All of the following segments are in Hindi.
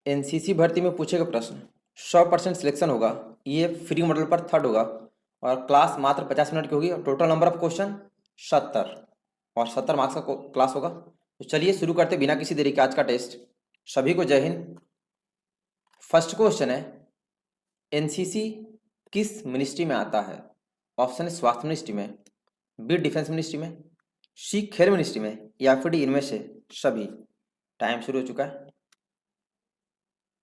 एनसीसी भर्ती में पूछेगा प्रश्न 100% सिलेक्शन होगा। ये फ्री मॉडल पर थर्ड होगा और क्लास मात्र 50 मिनट की होगी और टोटल नंबर ऑफ क्वेश्चन 70 और 70 मार्क्स का क्लास होगा। तो चलिए शुरू करते बिना किसी देरी के आज का टेस्ट। सभी को जय हिंद। फर्स्ट क्वेश्चन है, एनसीसी किस मिनिस्ट्री में आता है? ऑप्शन है स्वास्थ्य मिनिस्ट्री में, बी डिफेंस मिनिस्ट्री में, सी खेल मिनिस्ट्री में या फिर डी इनमें से सभी। टाइम शुरू हो चुका है।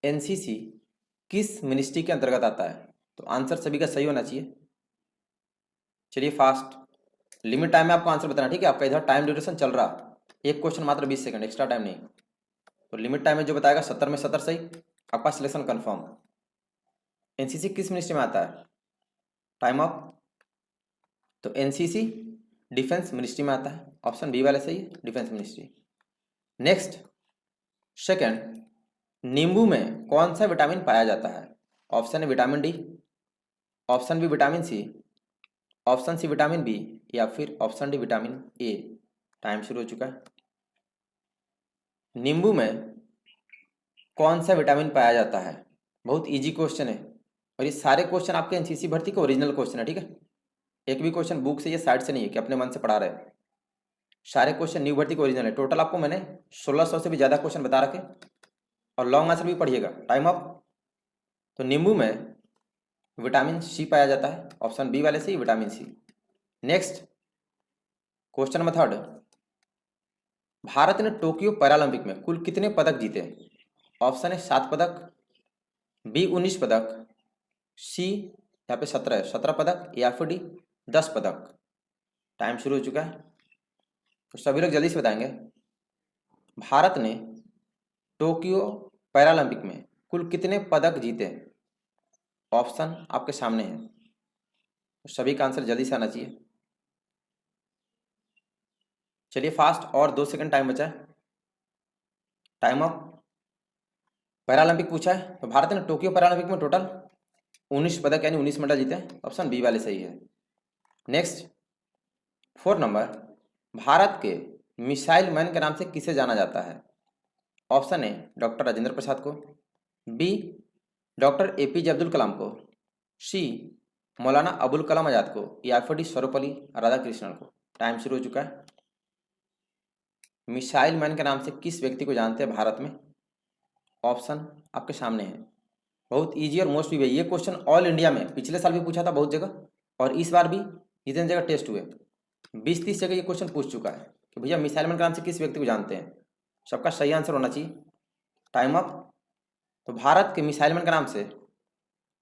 एनसीसी किस मिनिस्ट्री के अंतर्गत आता है? तो आंसर सभी का सही होना चाहिए। चलिए फास्ट, लिमिट टाइम में आपको आंसर बताना, ठीक है? आपका इधर टाइम ड्यूरेशन चल रहा, एक क्वेश्चन मात्र 20 सेकंड, एक्स्ट्रा टाइम नहीं। तो लिमिट टाइम में जो बताएगा 70 में 70 सही, आपका सिलेक्शन कंफर्म। एनसीसी किस मिनिस्ट्री में आता है? Time off. तो एनसीसी डिफेंस मिनिस्ट्री में आता है, ऑप्शन बी वाले सही है, डिफेंस मिनिस्ट्री। नेक्स्ट सेकंड, नींबू में कौन सा विटामिन पाया जाता है? ऑप्शन है vitamin D, option B vitamin C, option C vitamin B या फिर option D vitamin A. Time शुरू हो चुका है। नींबू में कौन सा विटामिन पाया जाता है? बहुत इजी क्वेश्चन है और ये सारे क्वेश्चन आपके एनसीसी भर्ती के ओरिजिनल क्वेश्चन है, ठीक है? एक भी क्वेश्चन बुक से या साइड से नहीं है कि अपने मन से पढ़ा रहे। सारे क्वेश्चन न्यू भर्ती के ओरिजिनल है। टोटल आपको मैंने 1600 से भी ज़्यादा क्वेश्चन बता रखे और लॉन्ग आंसर भी पढ़िएगा। Time up. तो नींबू में विटामिन सी पाया जाता है, ऑप्शन बी वाले से ही vitamin C. Next question number third, Bharat ने टोक्यो पैरालंपिक में कुल कितने पदक जीते? ऑप्शन है 7 पदक, बी 19 पदक, सी यहाँ पे 17 पदक या फिर डी 10 पदक। टाइम शुरू हो चुका है। तो सभी लोग जल्दी से बताएंगे, भारत ने टोक्यो पैरालंपिक में कुल कितने पदक जीते? ऑप्शन आपके सामने है, तो सभी का आंसर जल्दी से आना चाहिए। चलिए फास्ट, और 2 सेकंड टाइम बचा है। Time up. पैरालंपिक पूछा है, तो भारत ने टोक्यो पैरालंपिक में टोटल 19 पदक यानी 19 मेडल जीते हैं, ऑप्शन बी वाले सही है। नेक्स्ट 4 नंबर, भारत के मिसाइल मैन के नाम से किसे जाना जाता है? ऑप्शन ए डॉक्टर राजेंद्र प्रसाद को, B doctor APJ Abdul Kalam को, सी मौलाना अबुल कलाम आजाद को या फिर डी सर्वपल्ली राधाकृष्णन को। टाइम शुरू हो चुका है। मिसाइल मैन के नाम से किस व्यक्ति को जानते हैं भारत में? ऑप्शन आपके सामने है। बहुत इजी और मोस्ट भी है ये क्वेश्चन। ऑल इंडिया में पिछले साल भी पूछा था बहुत जगह और इस बार भी जितने जगह टेस्ट हुए 20-30 जगह ये क्वेश्चन पूछ चुका है कि भैया मिसाइल मैन के नाम से किस व्यक्ति को जानते हैं। सबका सही आंसर होना चाहिए। Time up. तो भारत के मिसाइल मैन का नाम से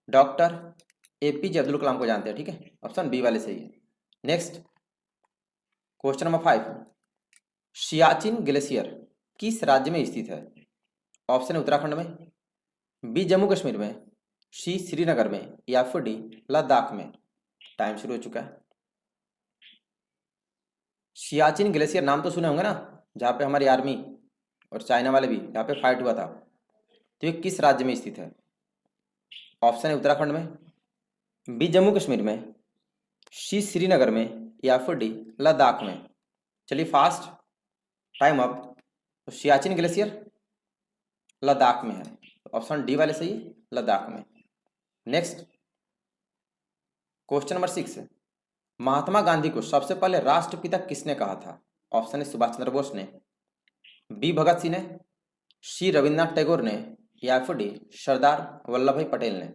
डॉक्टर एपीजे अब्दुल कलाम को जानते हैं, ठीक है? ऑप्शन बी वाले सही है। Next question number 5, Siachen glacier किस राज्य में स्थित है? ऑप्शन है उत्तराखंड में, बी जम्मू कश्मीर में, सी श्रीनगर में या फिर डी लद्दाख में। टाइम शुरू हो चुका है। सियाचिन ग्लेशियर नाम तो सुने होंगे ना, जहाँ पे हमारी आर्मी और चाइना वाले भी जहाँ पे फाइट हुआ था। तो ये किस राज्य में स्थित है? ऑप्शन है उत्तराखंड में, बी जम्मू कश्मीर में, सी श्रीनगर में या फिर डी लद्दाख में। चलिए फास्ट, टाइम अप। तो सियाचिन ग्लेशियर लद्दाख में है, ऑप्शन डी वाले सही है, लद्दाख में। Next question number 6, Mahatma Gandhi को सबसे पहले राष्ट्रपिता किसने कहा था? ऑप्शन है सुभाष चंद्र बोस ने, बी भगत सिंह ने, सी रविन्द्रनाथ टैगोर ने या फिर डी सरदार वल्लभ भाई पटेल ने।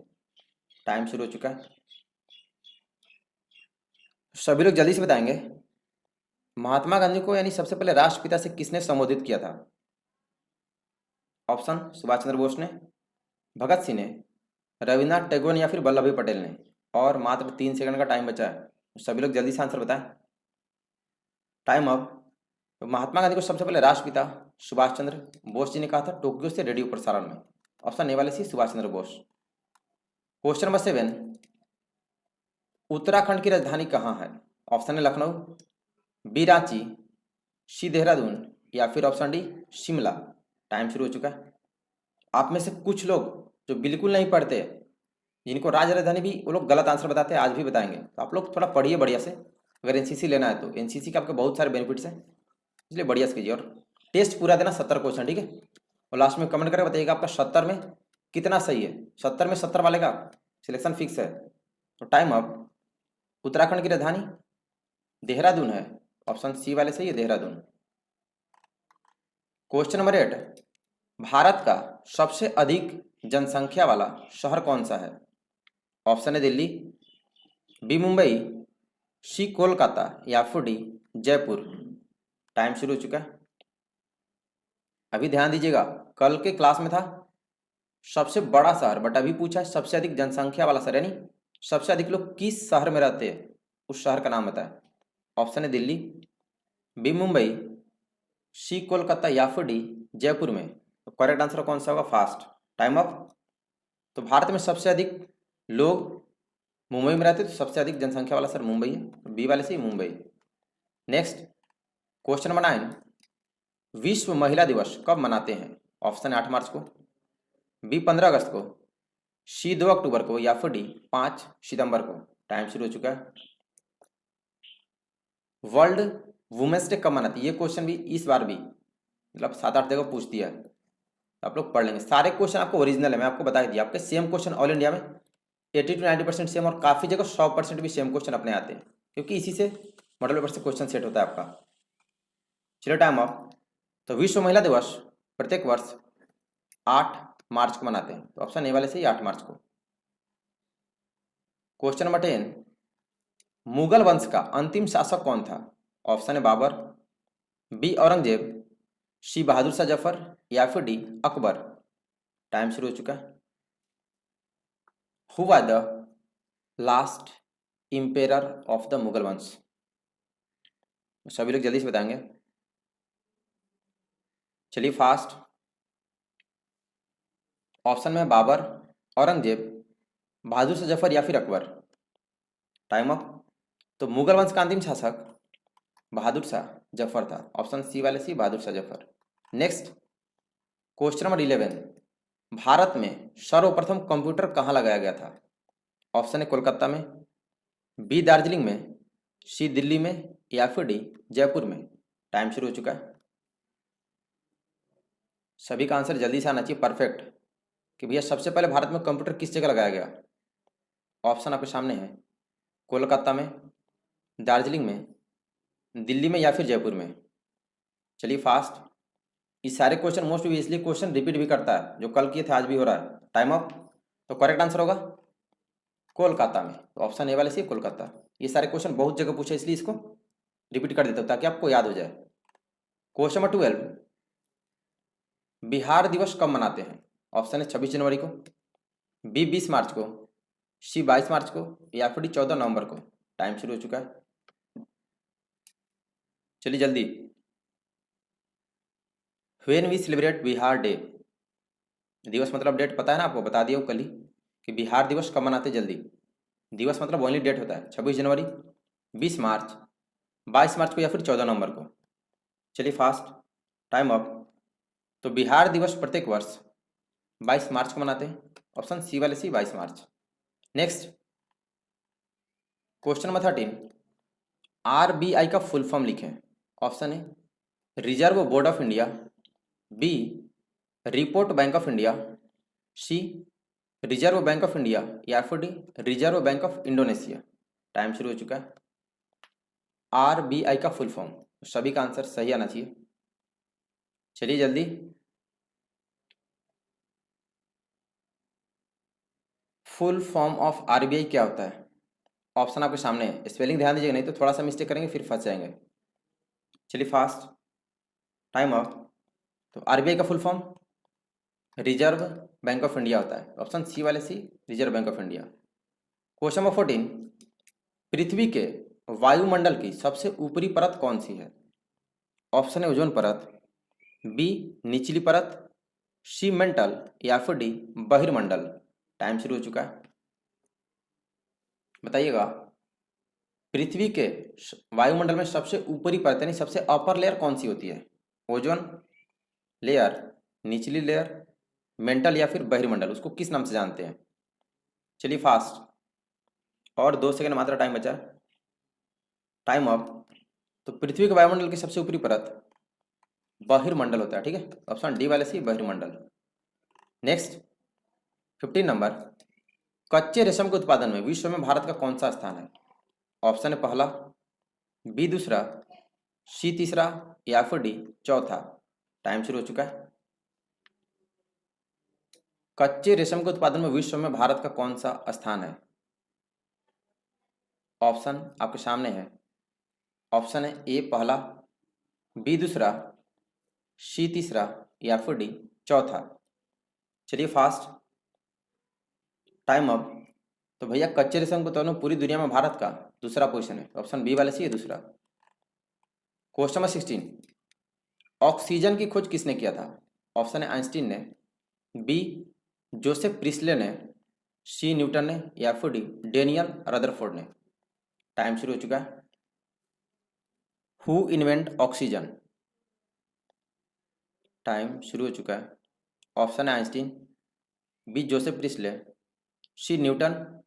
टाइम शुरू हो चुका है। सभी लोग जल्दी से बताएंगे, महात्मा गांधी को यानी सबसे पहले राष्ट्रपिता से किसने संबोधित किया था? ऑप्शन सुभाष चंद्र बोस ने, भगत सिंह ने, रविन्द्रनाथ टैगोर ने या फिर वल्लभ भाई पटेल ने। और मात्र 3 सेकंड का टाइम बचा है, सभी लोग जल्दी से आंसर बताएं। Time up. तो महात्मा गांधी को सबसे पहले राष्ट्रपिता सुभाष चंद्र बोस जी ने कहा था टोक्यो से रेडियो प्रसारण में, ऑप्शन ए वाले सी सुभाष चंद्र बोस। क्वेश्चन नंबर 7, उत्तराखंड की राजधानी कहाँ है? ऑप्शन है लखनऊ, बी रांची, सी देहरादून या फिर ऑप्शन डी शिमला। टाइम शुरू हो चुका है। आप में से कुछ लोग जो बिल्कुल नहीं पढ़ते, जिनको राजधानी भी वो लोग गलत आंसर बताते हैं, आज भी बताएंगे। तो आप लोग थोड़ा पढ़िए बढ़िया से। अगर एनसीसी लेना है तो एनसीसी के आपके बहुत सारे बेनिफिट्स हैं, इसलिए बढ़िया से कीजिए और टेस्ट पूरा देना 70 क्वेश्चन, ठीक है? और लास्ट में कमेंट करके बताइएगा आपका 70 में कितना सही है। 70 में 70 वाले का सिलेक्शन फिक्स है। तो टाइम अप। उत्तराखंड की राजधानी देहरादून है, ऑप्शन सी वाले सही है, देहरादून। क्वेश्चन नंबर 8, भारत का सबसे अधिक जनसंख्या वाला शहर कौन सा है? ऑप्शन है दिल्ली, बी मुंबई, सी कोलकाता या फिर डी जयपुर। टाइम शुरू हो चुका है। अभी ध्यान दीजिएगा, कल के क्लास में था सबसे बड़ा शहर, बट अभी पूछा है सबसे अधिक जनसंख्या वाला शहर, यानी सबसे अधिक लोग किस शहर में रहते हैं, उस शहर का नाम बताएं। ऑप्शन है दिल्ली, बी मुंबई, सी कोलकाता या फिर डी जयपुर में। तो करेक्ट आंसर कौन सा होगा? फास्ट। Time up. तो भारत में सबसे अधिक लोग मुंबई में रहते, तो सबसे अधिक जनसंख्या वाला शहर मुंबई है, बी वाले से मुंबई। नेक्स्ट क्वेश्चन नंबर 9, विश्व महिला दिवस कब मनाते हैं? ऑप्शन है 8 मार्च को, बी 15 अगस्त को, सी 2 अक्टूबर को या फिर डी 5 सितंबर को। टाइम शुरू हो चुका है। वर्ल्ड वुमेन्स डे कब मनाती है? ये क्वेश्चन भी इस बार भी मतलब 7-8 जगह पूछ दिया है, आप लोग पढ़ लेंगे। सारे क्वेश्चन आपको ओरिजिनल है, मैं आपको बता दिया। आपके सेम क्वेश्चन ऑल इंडिया में 80 to 90% सेम, और काफ़ी जगह 100% भी सेम क्वेश्चन अपने आते हैं, क्योंकि इसी से मॉडल पेपर से क्वेश्चन सेट होता है आपका। चलिए टाइम ऑफ। तो विश्व महिला दिवस प्रत्येक वर्ष 8 मार्च को मनाते हैं, तो ऑप्शन ए वाले से ही 8 मार्च को। क्वेश्चन नंबर 10, मुगल वंश का अंतिम शासक कौन था? ऑप्शन है बाबर, बी औरंगजेब, सी बहादुर शाह जफर या फिर डी अकबर। टाइम शुरू हो चुका है। Who was the last emperor of the Mughal वंश? सभी लोग जल्दी से बताएंगे। चलिए फास्ट। ऑप्शन में बाबर, औरंगजेब, बहादुर शाह जफर या फिर अकबर। Time up. तो मुगल वंश का अंतिम शासक बहादुर शाह जफर था, ऑप्शन सी वाले C Bahadur Shah Zafar. Next question number 11, Bharat में सर्वप्रथम कंप्यूटर कहाँ लगाया गया था? ऑप्शन है कोलकाता में, बी दार्जिलिंग में, सी दिल्ली में या फिर डी जयपुर में। टाइम शुरू हो चुका है। सभी का आंसर जल्दी से आना चाहिए परफेक्ट, कि भैया सबसे पहले भारत में कंप्यूटर किस जगह लगाया गया। ऑप्शन आपके सामने है, कोलकाता में, दार्जिलिंग में, दिल्ली में या फिर जयपुर में। चलिए फास्ट। ये सारे क्वेश्चन मोस्ट इसलिए क्वेश्चन रिपीट भी करता है, जो कल किए थे आज भी हो रहा है। Time up. तो करेक्ट आंसर होगा कोलकाता में, तो ऑप्शन ए वाले से कोलकाता। ये सारे क्वेश्चन बहुत जगह पूछे, इसलिए इसको रिपीट कर देता हूँ ताकि आपको याद हो जाए। क्वेश्चन नंबर 12, बिहार दिवस कब मनाते हैं? ऑप्शन है 26 जनवरी को, बी 20 मार्च को, सी 22 मार्च को या फिर डी 14 नवंबर को। टाइम शुरू हो चुका है। चलिए जल्दी। When we celebrate Bihar day? दिवस मतलब डेट पता है ना आपको, बता दिया कल ही कि बिहार दिवस कब मनाते। जल्दी। दिवस मतलब ओनली डेट होता है, 26 जनवरी, 20 मार्च, 22 मार्च को या फिर 14 नवंबर को। चलिए फास्ट। Time up. तो बिहार दिवस प्रत्येक वर्ष 22 मार्च को मनाते हैं, ऑप्शन सी वाले सी 22 मार्च। नेक्स्ट क्वेश्चन नंबर 13, आरबीआई का फुल फॉर्म लिखें। ऑप्शन है reserve board of India, B report bank of India, C reserve bank of India या फिर D reserve bank of Indonesia. Time शुरू हो चुका है। आरबीआई का फुल फॉर्म, सभी का आंसर सही आना चाहिए। चलिए जल्दी। फुल फॉर्म ऑफ आरबीआई क्या होता है? ऑप्शन आपके सामने है, स्पेलिंग ध्यान दीजिएगा, नहीं तो थोड़ा सा मिस्टेक करेंगे फिर फंस जाएंगे। चलिए फास्ट। Time off. तो आरबीआई का full form Reserve bank of India होता है, ऑप्शन सी वाले C reserve bank of India. Question number 14, पृथ्वी के वायुमंडल की सबसे ऊपरी परत कौन सी है? ऑप्शन है ओजोन परत, बी निचली परत, सी मेंटल या फिर डी बहिर्मंडल। टाइम शुरू हो चुका है। बताइएगा, पृथ्वी के वायुमंडल में सबसे ऊपरी परत यानी सबसे अपर लेयर कौन सी होती है? ओजोन लेयर, निचली लेयर, मेंटल या फिर बहिर्मंडल, उसको किस नाम से जानते हैं? चलिए फास्ट। और 2 सेकंड मात्र टाइम बचा है। Time up. तो पृथ्वी के वायुमंडल की सबसे ऊपरी परत बहिर्मंडल होता है, ठीक है। ऑप्शन डी वाले सी बहिर्मंडल। नेक्स्ट 15 नंबर, कच्चे रेशम के उत्पादन में विश्व में भारत का कौन सा स्थान है? ऑप्शन है पहला, बी दूसरा, सी तीसरा, या फिर डी चौथा। टाइम शुरू हो चुका है। कच्चे रेशम के उत्पादन में विश्व में भारत का कौन सा स्थान है? ऑप्शन आपके सामने है। ऑप्शन है ए पहला, बी दूसरा, सी तीसरा, या फिर डी चौथा। चलिए फास्ट, टाइम अप। तो भैया कच्चे रेशम के उत्पादन में पूरी दुनिया में भारत का दूसरा पोजीशन है। ऑप्शन बी वाले सी है दूसरा। क्वेश्चन नंबर 16, ऑक्सीजन की खोज किसने किया था? ऑप्शन है आइंस्टीन ने, बी जोसेफ प्रिस्ले ने, सी न्यूटन ने, या फिर डी डेनियल रदरफोर्ड ने। टाइम शुरू हो चुका है। Who invent oxygen? टाइम शुरू हो चुका है। ऑप्शन है आइंस्टीन, बी जोसेफ प्रिस्ले, सी न्यूटन,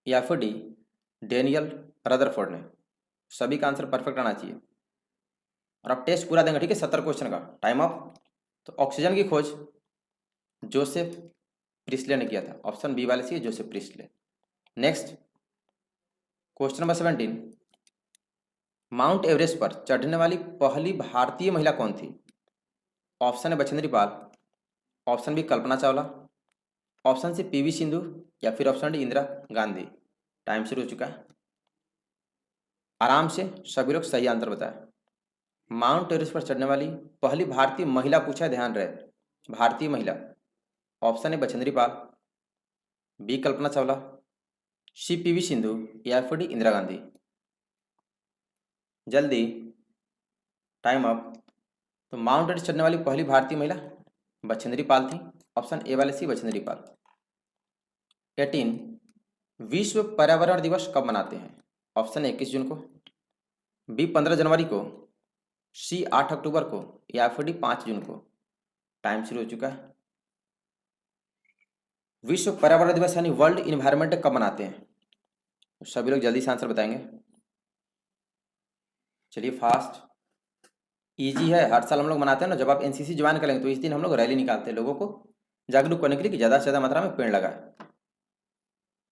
या फिर डी डेनियल रदरफोर्ड ने। सभी का आंसर परफेक्ट आना चाहिए और आप टेस्ट पूरा देंगे, ठीक है। 70 क्वेश्चन का टाइम अप। तो ऑक्सीजन की खोज जोसेफ प्रिस्ले ने किया था। ऑप्शन बी वाले C Joseph Priestley. Next question number 17, Mount Everest पर चढ़ने वाली पहली भारतीय महिला कौन थी? ऑप्शन है Bachendri Pal, option B Kalpana Chawla, option C PV Sindhu, या फिर option D Indira Gandhi. Time शुरू हो चुका है। आराम से सभी लोग सही आंसर बताएं। माउंट एवरेस्ट पर चढ़ने वाली पहली भारतीय महिला पूछा है, ध्यान रहे, भारतीय महिला। ऑप्शन है बछेंद्री पाल, बी कल्पना चावला, सी पीवी सिंधु, या फिर डी इंदिरा गांधी। जल्दी, टाइम अप। तो माउंट एवरेस्ट चढ़ने वाली पहली भारतीय महिला बछेंद्री पाल थी। ऑप्शन ए वाले सी बछेंद्री पाल। 18, विश्व पर्यावरण दिवस कब मनाते हैं? ऑप्शन 21 जून को, बी 15 जनवरी को, सी 8 अक्टूबर को, या फिर डी 5 जून को। टाइम शुरू हो चुका है। विश्व पर्यावरण दिवस यानी वर्ल्ड इन्वायरमेंट डे कब मनाते हैं? तो सभी लोग जल्दी से आंसर बताएंगे। चलिए फास्ट, इजी है, हर साल हम लोग मनाते हैं ना। जब आप एनसीसी ज्वाइन करेंगे तो इस दिन हम लोग रैली निकालते हैं लोगों को जागरूक करने के लिए कि ज़्यादा से ज़्यादा मात्रा में पेड़ लगाए।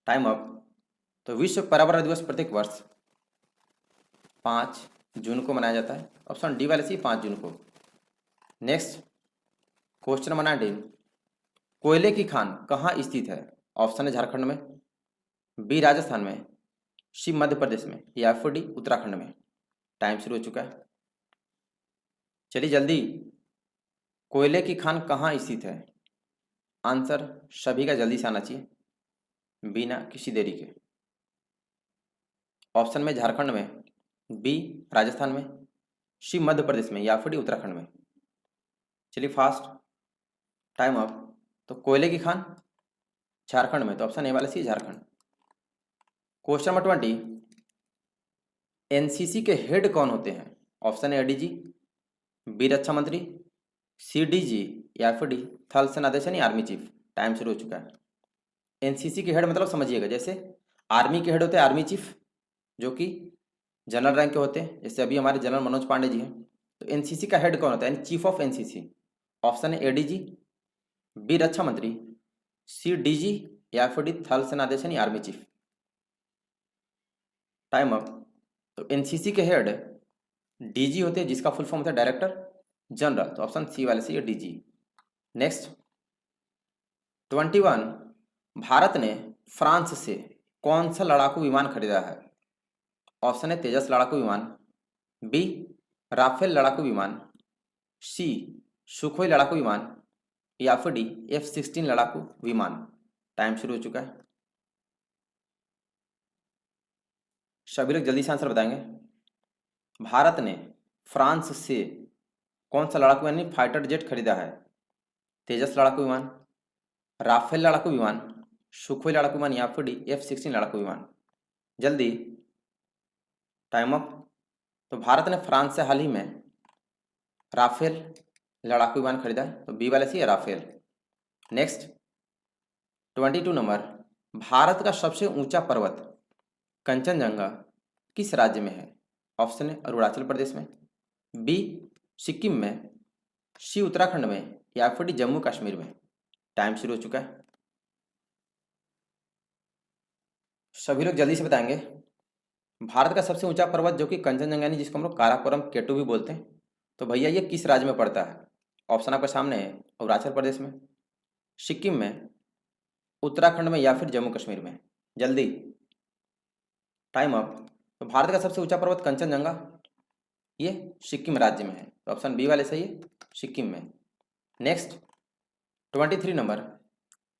Time up. तो विश्व पर्यावरण दिवस प्रत्येक वर्ष 5 जून को मनाया जाता है। ऑप्शन डी वाले सी 5 जून को। नेक्स्ट क्वेश्चन नंबर 19, कोयले की खान कहाँ स्थित है? ऑप्शन है झारखंड में, बी राजस्थान में, सी मध्य प्रदेश में, या फिर डी उत्तराखंड में। टाइम शुरू हो चुका है। चलिए जल्दी, कोयले की खान कहाँ स्थित है? आंसर सभी का जल्दी से आना चाहिए बिना किसी देरी के। ऑप्शन में झारखंड में, बी राजस्थान में, सी मध्य प्रदेश में, या फिर डी उत्तराखंड में। चलिए फास्ट, टाइम अप। तो कोयले की खान झारखंड में, तो ऑप्शन ए वाला सी झारखंड। क्वेश्चन नंबर 20, एनसीसी के हेड कौन होते हैं? ऑप्शन ए एडीजी, बी रक्षा मंत्री, सी डीजी, या फिर डी थल सेनाध्यक्ष यानी आर्मी चीफ। टाइम शुरू हो चुका है। एनसीसी के हेड मतलब समझिएगा, जैसे आर्मी के हेड होते हैं आर्मी चीफ जो कि जनरल रैंक के होते हैं, जैसे अभी हमारे जनरल मनोज पांडे जी हैं। तो एनसीसी का हेड कौन होता है यानी चीफ ऑफ एनसीसी? ऑप्शन है एडीजी, बी रक्षा मंत्री, सी डीजी, या फिर डी थल सेनाध्यक्ष यानी आर्मी चीफ। Time up. तो एनसीसी के हेड डीजी होते हैं जिसका फुल फॉर्म होता है डायरेक्टर जनरल। तो ऑप्शन सी वाले से ये डीजी। नेक्स्ट 21, भारत ने फ्रांस से कौन सा लड़ाकू विमान खरीदा है? ऑप्शन है तेजस लड़ाकू विमान, बी राफेल लड़ाकू विमान, सी सुखोई लड़ाकू विमान, या फिर डी F-16 लड़ाकू विमान। टाइम शुरू हो चुका है। सभी लोग जल्दी से आंसर बताएंगे। भारत ने फ्रांस से कौन सा लड़ाकू यानी फाइटर जेट खरीदा है? तेजस लड़ाकू विमान, राफेल लड़ाकू विमान, सुखोई लड़ाकू विमान, या फिर डी F-16 लड़ाकू विमान। जल्दी, टाइम अप। तो भारत ने फ्रांस से हाल ही में राफेल लड़ाकू विमान खरीदा है, तो बी वाले सी है राफेल। नेक्स्ट 22 नंबर, भारत का सबसे ऊंचा पर्वत कंचनजंगा किस राज्य में है? ऑप्शन है अरुणाचल प्रदेश में, बी सिक्किम में, सी उत्तराखंड में या फिर डी जम्मू कश्मीर में? टाइम शुरू हो चुका है। सभी लोग जल्दी से बताएंगे। भारत का सबसे ऊंचा पर्वत जो कि कंचनजंगा यानी जिसको हम लोग काराकोरम केटू भी बोलते हैं, तो भैया ये किस राज्य में पड़ता है? ऑप्शन आपके सामने है। अरुणाचल प्रदेश में, सिक्किम में, उत्तराखंड में या फिर जम्मू कश्मीर में? जल्दी, टाइम अप। तो भारत का सबसे ऊंचा पर्वत कंचनजंगा ये सिक्किम राज्य में है, तो ऑप्शन बी वाले सही है, सिक्किम में। नेक्स्ट 23 नंबर,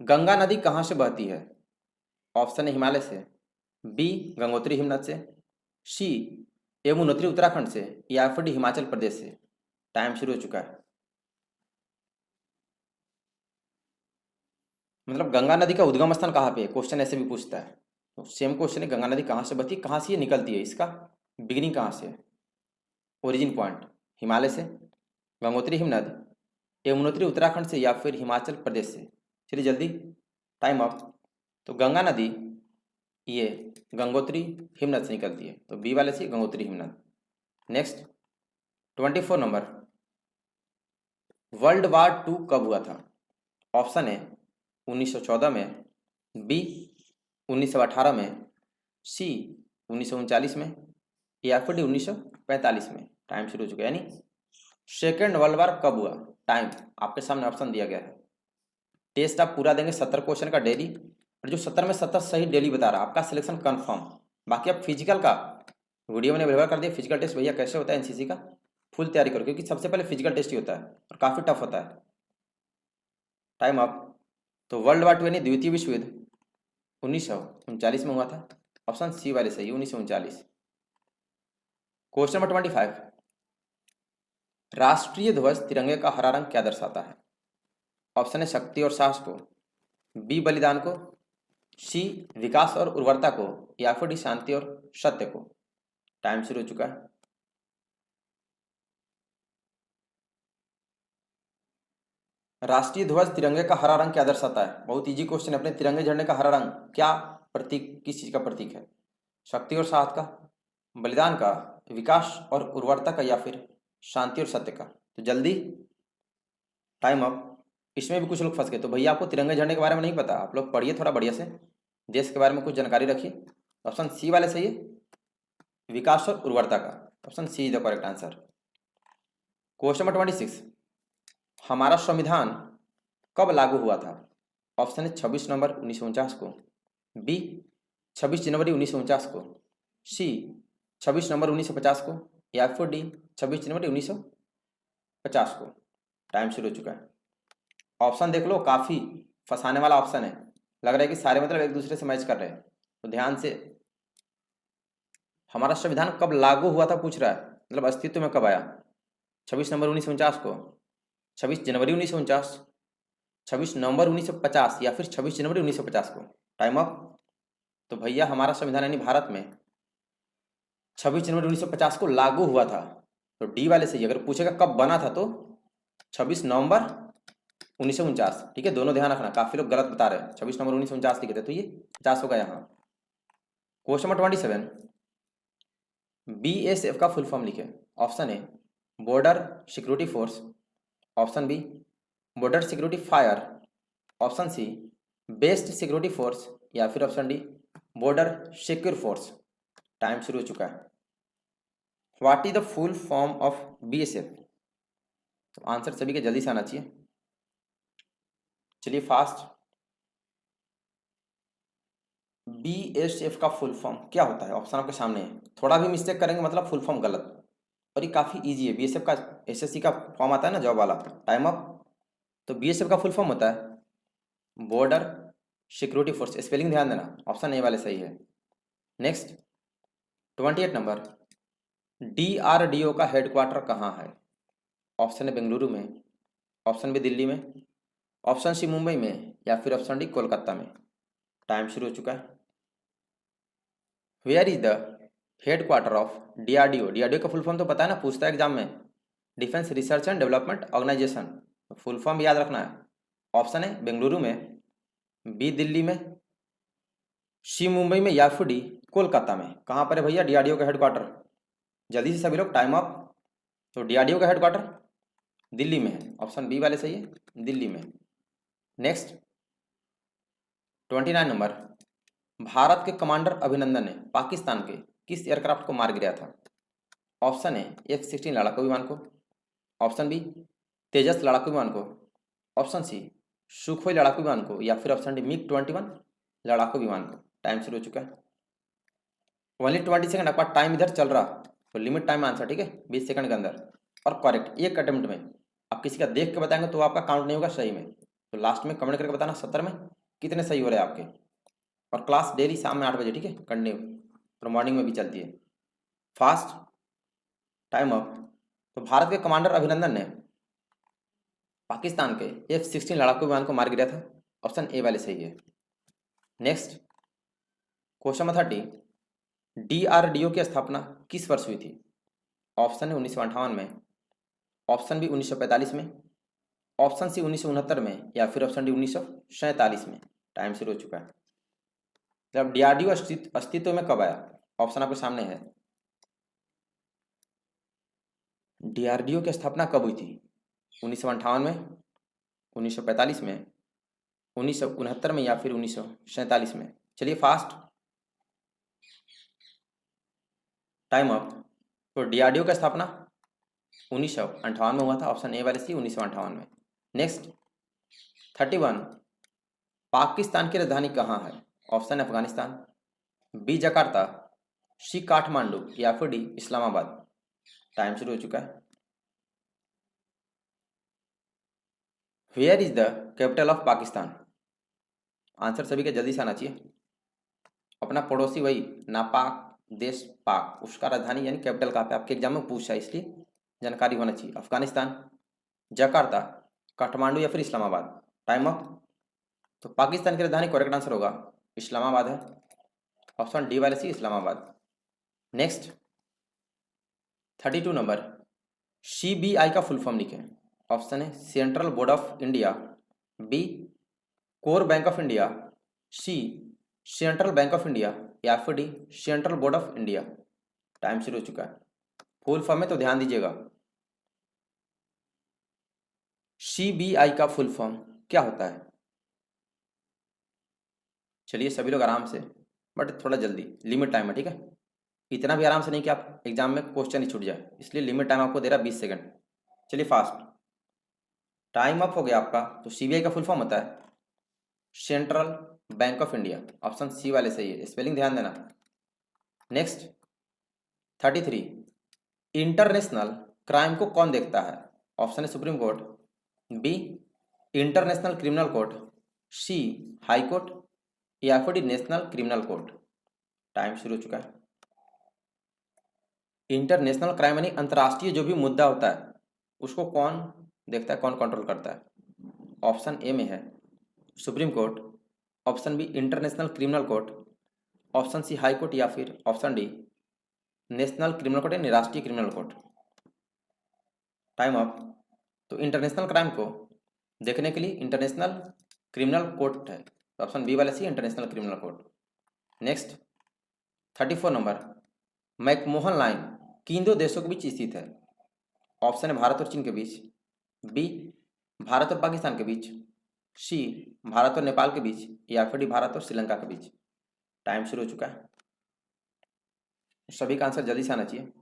गंगा नदी कहाँ से बहती है? ऑप्शन है हिमालय से, बी गंगोत्री हिमनद से, सी यमुनोत्री उत्तराखंड से, या फिर डी हिमाचल प्रदेश से? टाइम शुरू हो चुका है। मतलब गंगा नदी का उद्गम स्थान कहाँ पे है, क्वेश्चन ऐसे भी पूछता है। तो सेम क्वेश्चन है, गंगा नदी कहाँ से बहती है, कहाँ से ये निकलती है, इसका बिगिनिंग कहाँ से है, ओरिजिन पॉइंट? हिमालय से, गंगोत्री हिमनद, यमुनोत्री उत्तराखंड से, या फिर हिमाचल प्रदेश से? चलिए जल्दी, टाइम अप। तो गंगा नदी ये गंगोत्री हिमनद से निकलती है, तो बी वाले से गंगोत्री हिमनद। Next 24 number, world war two कब हुआ था? ऑप्शन है 1914 में, बी 1918 में, सी 1939 में, या फिर डी 1945 में? टाइम शुरू हो चुका है। यानी सेकेंड वर्ल्ड वार कब हुआ? टाइम आपके सामने ऑप्शन दिया गया है। टेस्ट आप पूरा देंगे 70 क्वेश्चन का डेली, और जो 70 में 70 सही डेली बता रहा है, आपका सिलेक्शन कंफर्म। बाकी आप फिजिकल का वीडियो मैंने व्यवहार कर दिया, फिजिकल टेस्ट भैया कैसे होता है एनसीसी का फुल तैयारी करो, क्योंकि सबसे पहले फिजिकल टेस्ट ही होता है और काफ़ी टफ होता है। Time up. तो वर्ल्ड वार टू यानी द्वितीय विश्व युद्ध 1939 में हुआ था, ऑप्शन सी वाले सही, 1939। क्वेश्चन नंबर 25, राष्ट्रीय ध्वज तिरंगे का हरा रंग क्या दर्शाता है? ऑप्शन है शक्ति और साहस को, बी बलिदान को, सी विकास और उर्वरता को, या फिर डी शांति और सत्य को? टाइम शुरू हो चुका है। राष्ट्रीय ध्वज तिरंगे का हरा रंग क्या दर्शाता है? बहुत इजी क्वेश्चन है। अपने तिरंगे झंडे का हरा रंग क्या प्रतीक, किस चीज का प्रतीक है? शक्ति और साहस का, बलिदान का, विकास और उर्वरता का, या फिर शांति और सत्य का? तो जल्दी, टाइम अप। इसमें भी कुछ लोग फंस गए, तो भैया आपको तिरंगे झंडे के बारे में नहीं पता, आप लोग पढ़िए थोड़ा बढ़िया से, देश के बारे में कुछ जानकारी रखिए। ऑप्शन सी वाले सही है, विकास और उर्वरता का। Option C is the correct answer. Question number 26, हमारा संविधान कब लागू हुआ था? ऑप्शन है 26 नवंबर 1949 को, बी 26 जनवरी 1949 को, सी 26 नवंबर 1950 को, या फिर डी 26 जनवरी 1950 को? टाइम शुरू हो चुका है। ऑप्शन देख लो, काफ़ी फंसाने वाला ऑप्शन है, लग रहा है कि सारे मतलब एक दूसरे से मैच कर रहे हैं, तो ध्यान से। हमारा संविधान कब लागू हुआ था पूछ रहा है, मतलब अस्तित्व में कब आया? 26 नवंबर 1949 को, 26 जनवरी 1949, 26 नवंबर 1950, या फिर 26 जनवरी 1950 को? Time up. तो भैया हमारा संविधान यानी भारत में 26 जनवरी 1950 को लागू हुआ था, तो डी वाले से ही। अगर पूछेगा कब बना था तो 26 नवंबर 1949। ठीक है, दोनों ध्यान रखना, काफी लोग गलत बता रहे हैं, 26 नवंबर 1949 लिखे थे, तो ये 50 होगा यहाँ। क्वेश्चन नंबर 27, बीएसएफ का फुल फॉर्म लिखे। Option A border security force, option B border security fire, option C based security force, या फिर option D border secure force? Time शुरू हो चुका है। What is the full form of BSF? तो आंसर सभी के जल्दी से आना चाहिए, चलिए फास्ट। बीएसएफ का फुल फॉर्म क्या होता है? ऑप्शन आपके सामने है, थोड़ा भी मिस्टेक करेंगे मतलब फुल फॉर्म गलत, और ये काफ़ी इजी है। बीएसएफ का एसएससी का फॉर्म आता है ना जॉब वाला। Time up. तो बीएसएफ का फुल फॉर्म होता है बॉर्डर सिक्योरिटी फोर्स, स्पेलिंग ध्यान देना, ऑप्शन ए वाले सही है। नेक्स्ट 28 नंबर, डीआरडीओ का हेडक्वार्टर कहाँ है? ऑप्शन है बेंगलुरु में, ऑप्शन बी दिल्ली में, ऑप्शन सी मुंबई में, या फिर ऑप्शन डी कोलकाता में? टाइम शुरू हो चुका है। Where is the headquarter of DRDO? DRDO का फुल फॉर्म तो पता है ना, पूछता है एग्जाम में, defence research and development organisation. Full form याद रखना है। ऑप्शन है बेंगलुरु में, बी दिल्ली में, सी मुंबई में, या फिर डी कोलकाता में? कहाँ पर है भैया डीआरडीओ का हेडक्वार्टर? जल्दी से सभी लोग, टाइम अप। तो डीआरडीओ का हेडक्वार्टर दिल्ली में है, ऑप्शन बी वाले सही है, दिल्ली में। नेक्स्ट 29 नंबर, भारत के कमांडर अभिनंदन ने पाकिस्तान के किस एयरक्राफ्ट को मार गिराया था? ऑप्शन ए F-16 लड़ाकू विमान को, ऑप्शन बी तेजस लड़ाकू विमान को, ऑप्शन सी सुखोई लड़ाकू विमान को, या फिर ऑप्शन डी MiG-21 लड़ाकू विमान को। टाइम शुरू हो चुका है, ओनली 20 सेकंड आपका टाइम इधर चल रहा, तो लिमिट टाइम आंसर, ठीक है, 20 सेकंड के अंदर। और करेक्ट एक अटेम्प्ट में, आप किसी का देख के बताएंगे तो आपका काउंट नहीं होगा सही में, तो लास्ट में कमेंट करके बताना 70 में कितने सही हो रहे हैं आपके। और क्लास डेली शाम में 8 बजे, ठीक है, कंटिन्यू, तो मॉर्निंग में भी चलती है। Fast time up. तो भारत के कमांडर अभिनंदन ने पाकिस्तान के F-16 लड़ाकू विमान को मार गिराया था, ऑप्शन ए वाले सही है। नेक्स्ट क्वेश्चन नंबर 30, DRDO की स्थापना किस वर्ष हुई थी? ऑप्शन है 1958 में, ऑप्शन बी 1945 में, ऑप्शन सी 1969 में, या फिर ऑप्शन डी 1947 में। टाइम शुरू हो चुका है। जब DRDO अस्तित्व में कब आया? ऑप्शन आपके सामने है। DRDO की स्थापना कब हुई थी? 1958 में, 1945 में, 1969 में, या फिर 1947 में। चलिए फास्ट टाइम अप। तो DRDO की स्थापना 1958 में हुआ था, ऑप्शन ए वाले सी 1958 में। नेक्स्ट 31, पाकिस्तान की राजधानी कहाँ है? Option Afghanistan, B Jakarta, C Kathmandu, या फिर डी इस्लामाबाद। टाइम शुरू हो चुका है। Where is the capital of Pakistan? Answer सभी के जल्दी से आना चाहिए। अपना पड़ोसी वही नापाक देश पाक, उसका राजधानी यानी कैपिटल कहाँ पे, आपके एग्जाम में पूछा है, इसलिए जानकारी होना चाहिए। अफगानिस्तान, जकार्ता, काठमांडू, या फिर इस्लामाबाद। Time up. तो पाकिस्तान की राजधानी करेक्ट आंसर होगा इस्लामाबाद है, ऑप्शन डी वाले C Islamabad. Next 32 number, CBI का फुल फॉर्म लिखें। ऑप्शन है central board of India, B core bank of India, C central bank of India, या फिर D central board of India. Time शुरू हो चुका है। फुल फॉर्म में तो ध्यान दीजिएगा, CBI का फुल फॉर्म क्या होता है? चलिए सभी लोग आराम से, बट थोड़ा जल्दी, लिमिट टाइम है, ठीक है, इतना भी आराम से नहीं कि आप एग्जाम में क्वेश्चन ही छूट जाए, इसलिए लिमिट टाइम आपको दे रहा है 20 सेकंड। चलिए फास्ट टाइम अप हो गया आपका। तो CBI का फुल फॉर्म होता है central bank of India, option C वाले सही है, स्पेलिंग ध्यान देना। नेक्स्ट 33, इंटरनेशनल क्राइम को कौन देखता है? ऑप्शन है Supreme Court, B International Criminal Court, C High Court, या फिर D National Criminal court. Time शुरू हो चुका है। इंटरनेशनल क्राइम यानी अंतर्राष्ट्रीय जो भी मुद्दा होता है उसको कौन देखता है, कौन कंट्रोल करता है? ऑप्शन ए में है Supreme Court, option B International Criminal Court, option C High Court, या फिर option D National Criminal Court यानी राष्ट्रीय क्रिमिनल कोर्ट। Time up. तो इंटरनेशनल क्राइम को देखने के लिए इंटरनेशनल क्रिमिनल कोर्ट है, ऑप्शन बी वाले C International Criminal Court. Next 34 number, McMahon Line किन दो देशों के बीच स्थित है? ऑप्शन है भारत और चीन के बीच, बी भारत और पाकिस्तान के बीच, सी भारत और नेपाल के बीच, या फिर डी भारत और श्रीलंका के बीच। टाइम शुरू हो चुका है, सभी का आंसर जल्दी से आना चाहिए।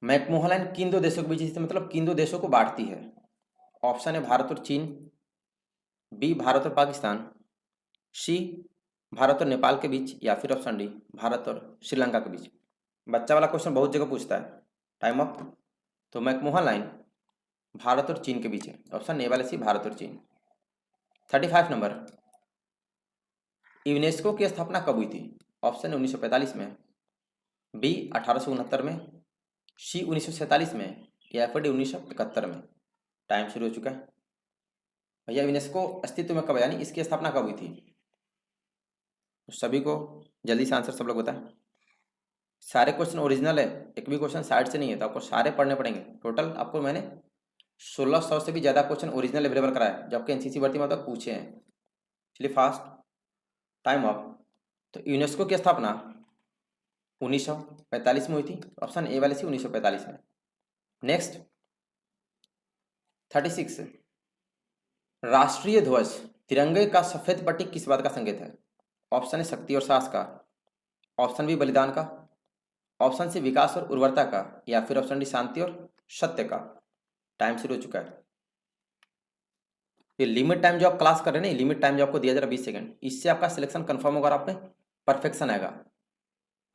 मैकमोहन लाइन किन दो देशों के बीच स्थित, मतलब किन दो देशों को बांटती है? ऑप्शन है भारत और चीन, बी भारत और पाकिस्तान, सी भारत और नेपाल के बीच, या फिर ऑप्शन डी भारत और श्रीलंका के बीच। बच्चा वाला क्वेश्चन बहुत जगह पूछता है। Time up. तो मैकमोहन लाइन भारत और चीन के बीच है, ऑप्शन ए वाले सी भारत और चीन। 35 नंबर, यूनेस्को की स्थापना कब हुई थी? ऑप्शन है 1945 में, बी 1869 में, सी 1947 में, या फिर डी 1971 में। टाइम शुरू हो चुका है। भैया यूनेस्को अस्तित्व में कब, यानी इसकी स्थापना कब हुई थी? तो सभी को जल्दी से आंसर सब लोग बताएं। सारे क्वेश्चन ओरिजिनल है, एक भी क्वेश्चन साइड से नहीं है, तो आपको सारे पढ़ने पड़ेंगे। टोटल आपको मैंने 1600 से भी ज़्यादा क्वेश्चन ओरिजिनल अवेलेबल कराया जो आपके एनसीसी भर्ती में तक पूछे हैं। चलिए फास्ट टाइम अप। तो यूनेस्को की स्थापना 1945 में हुई थी, ऑप्शन ए वाले सी 1945 में। नेक्स्ट 36, राष्ट्रीय ध्वज तिरंगे का सफेद पट्टी किस बात का संकेत है? ऑप्शन ए शक्ति और साहस का, ऑप्शन बी बलिदान का, ऑप्शन सी विकास और उर्वरता का, या फिर ऑप्शन डी शांति और सत्य का। टाइम शुरू हो चुका है। ये लिमिट टाइम जो आप क्लास कर रहे हैं ना, लिमिट टाइम जो आपको दिया जा रहा है 20 सेकंड, इससे आपका सिलेक्शन कंफर्म होगा और आप में परफेक्शन आएगा।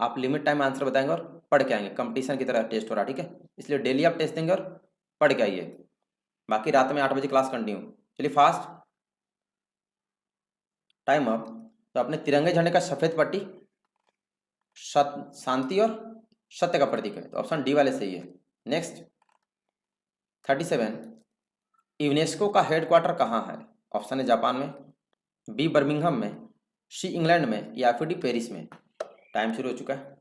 आप लिमिट टाइम आंसर बताएंगे और पढ़ के आएंगे, कंपटीशन की तरह टेस्ट हो रहा है, ठीक है? इसलिए डेली आप टेस्ट देंगे और पढ़ के आइए। बाकी रात में 8 बजे क्लास कंटिन्यू। चलिए फास्ट, टाइम अप। तो अपने तिरंगे झंडे का सफेद पट्टी शांति और सत्य का प्रतीक है, तो ऑप्शन डी वाले सही है। नेक्स्ट 37, यूनेस्को का हेडक्वार्टर कहाँ है? ऑप्शन है जापान में, बी बर्मिंघम में, सी इंग्लैंड में, या फिर डी पेरिस में। टाइम शुरू हो चुका है।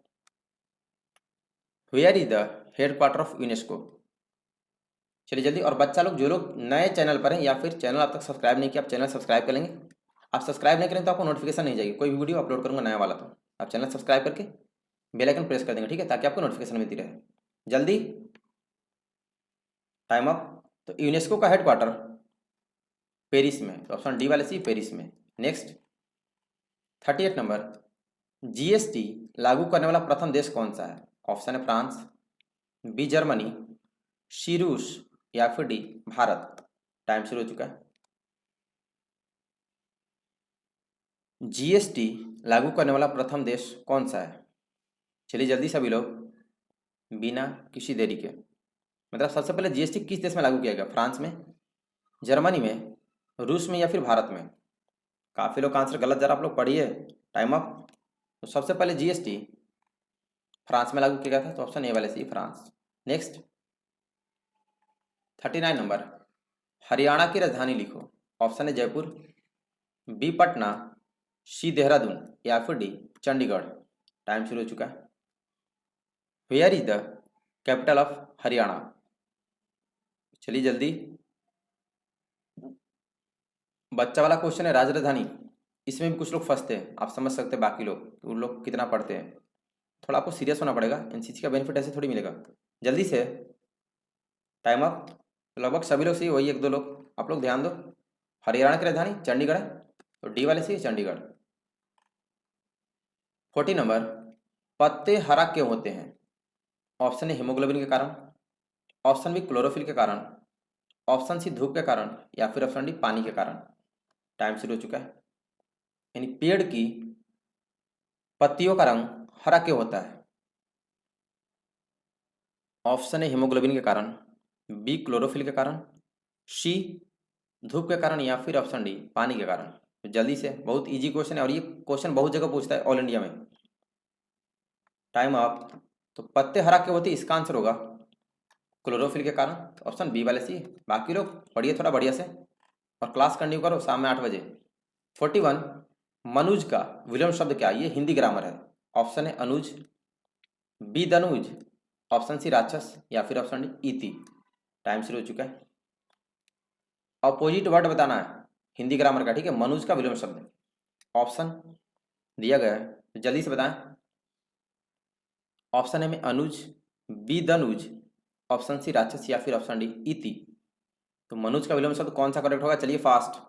Where is the headquarter of UNESCO? चलिए जल्दी। और बच्चा लोग, जो लोग नए चैनल पर हैं या फिर चैनल आप तक सब्सक्राइब नहीं किया, आप चैनल सब्सक्राइब कर लेंगे। आप सब्सक्राइब नहीं करें तो आपको नोटिफिकेशन नहीं जाएगी, कोई भी वीडियो अपलोड करूंगा नया वाला, तो आप चैनल सब्सक्राइब करके बेल आइकन प्रेस कर देंगे, ठीक है? ताकि आपको नोटिफिकेशन मिलती रहे। जल्दी, टाइम अप। तो यूनेस्को का हेडक्वार्टर पेरिस में, तो ऑप्शन डी वाले सी पेरिस में। नेक्स्ट 38 नंबर, जीएसटी लागू करने वाला प्रथम देश कौन सा है? ऑप्शन है फ्रांस, बी जर्मनी, सी रूस, या फिर डी भारत। टाइम शुरू हो चुका है। जीएसटी लागू करने वाला प्रथम देश कौन सा है? चलिए जल्दी सभी लोग, बिना किसी देरी के। मतलब सबसे पहले जीएसटी किस देश में लागू किया गया? फ्रांस में, जर्मनी में, रूस में, या फिर भारत में? काफी लोग आंसर गलत, जरा आप लोग पढ़िए। Time up. तो सबसे पहले जीएसटी फ्रांस में लागू किया गया था, तो ऑप्शन ए वाले C France. Next 39 number, Haryana की राजधानी लिखो। ऑप्शन है जयपुर, बी पटना, सी देहरादून, या फिर डी चंडीगढ़। टाइम शुरू हो चुका है। Where is the capital of Haryana? चलिए जल्दी, बच्चा वाला क्वेश्चन है राजधानी, इसमें भी कुछ लोग फंसते हैं, आप समझ सकते हैं बाकी लोग उन लोग कितना पढ़ते हैं। थोड़ा आपको सीरियस होना पड़ेगा, एनसीसी का बेनिफिट ऐसे थोड़ी मिलेगा। जल्दी से, टाइम अप। लगभग सभी लोग सही, वही एक दो लोग आप लोग ध्यान दो। हरियाणा की राजधानी चंडीगढ़ है, तो डी वाले सही चंडीगढ़। 40 नंबर, पत्ते हरा क्यों होते हैं? ऑप्शन ए हीमोग्लोबिन के कारण, ऑप्शन बी क्लोरोफिल के कारण, ऑप्शन सी धूप के कारण, या फिर ऑप्शन डी पानी के कारण। टाइम शुरू हो चुका है। यानी पेड़ की पत्तियों का रंग हरा क्यों होता है? ऑप्शन ए हीमोग्लोबिन के कारण, बी क्लोरोफिल के कारण, सी धूप के कारण, या फिर ऑप्शन डी पानी के कारण। तो जल्दी से, बहुत इजी क्वेश्चन है और ये क्वेश्चन बहुत जगह पूछता है ऑल इंडिया में। Time up. तो पत्ते हरा क्यों होते हैं, इसका आंसर होगा क्लोरोफिल के कारण, ऑप्शन बी वाले सी। बाकी लोग पढ़िए थोड़ा बढ़िया से और क्लास कंटिन्यू करो शाम में 8 बजे। 41, मनुज का विलोम शब्द क्या? ये हिंदी ग्रामर है। ऑप्शन है अनुज, बी दनुज, ऑप्शन सी राक्षस, या फिर ऑप्शन डी इति। टाइम शुरू हो चुका है। अपोजिट वर्ड बताना है हिंदी ग्रामर का, ठीक है? मनुज का विलोम शब्द ऑप्शन दिया गया है, तो जल्दी से बताएं। ऑप्शन है में अनुज, बी दनुज, ऑप्शन सी राक्षस, या फिर ऑप्शन डी इति। तो मनुज का विलोम शब्द कौन सा करेक्ट होगा? चलिए फास्ट,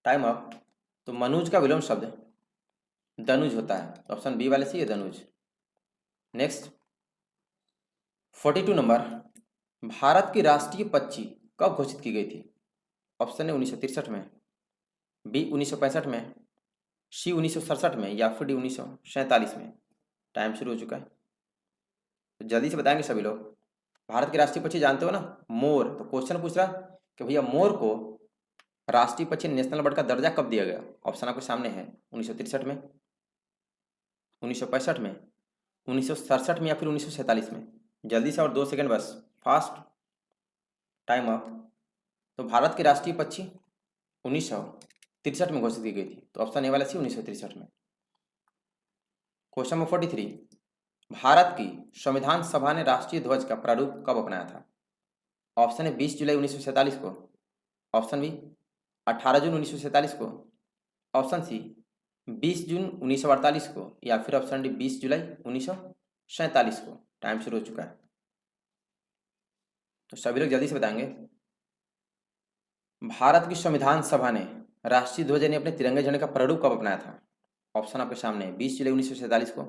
टाइम अप। तो मनुज का विलोम शब्द दनुज होता है, तो ऑप्शन बी वाले सी है दनुज। नेक्स्ट 42 नंबर, भारत की राष्ट्रीय पक्षी कब घोषित की गई थी? ऑप्शन है 1963 में, बी 1965 में, सी 1967 में, या फिर डी 1947 में। टाइम शुरू हो चुका है। तो जल्दी से बताएंगे सभी लोग। भारत के राष्ट्रीय पक्षी जानते हो ना, मोर। तो क्वेश्चन पूछ रहा कि भैया मोर को राष्ट्रीय पक्षी नेशनल बर्ड का दर्जा कब दिया गया? ऑप्शन आपके सामने है 1963 में, 1965 में, 1967 में, या फिर 1947 में। जल्दी से, और 2 सेकंड बस, फास्ट, टाइम अप। तो भारत की राष्ट्रीय पक्षी 1963 में घोषित की गई थी, तो ऑप्शन ए वाला सी 1963 में। क्वेश्चन नंबर 43, भारत की संविधान सभा ने राष्ट्रीय ध्वज का प्रारूप कब अपनाया था? ऑप्शन है 20 जुलाई 1947 को, ऑप्शन बी 18 जून 1947 को, ऑप्शन सी 20 जून 1948 को, या फिर ऑप्शन डी 20 जुलाई 1947 को। टाइम शुरू हो चुका है। तो सभी लोग जल्दी से बताएंगे। भारत की संविधान सभा ने राष्ट्रीय ध्वज यानी अपने तिरंगे झंडे का प्रारूप कब अपनाया था? ऑप्शन आपके सामने है। 20 जुलाई 1947 को,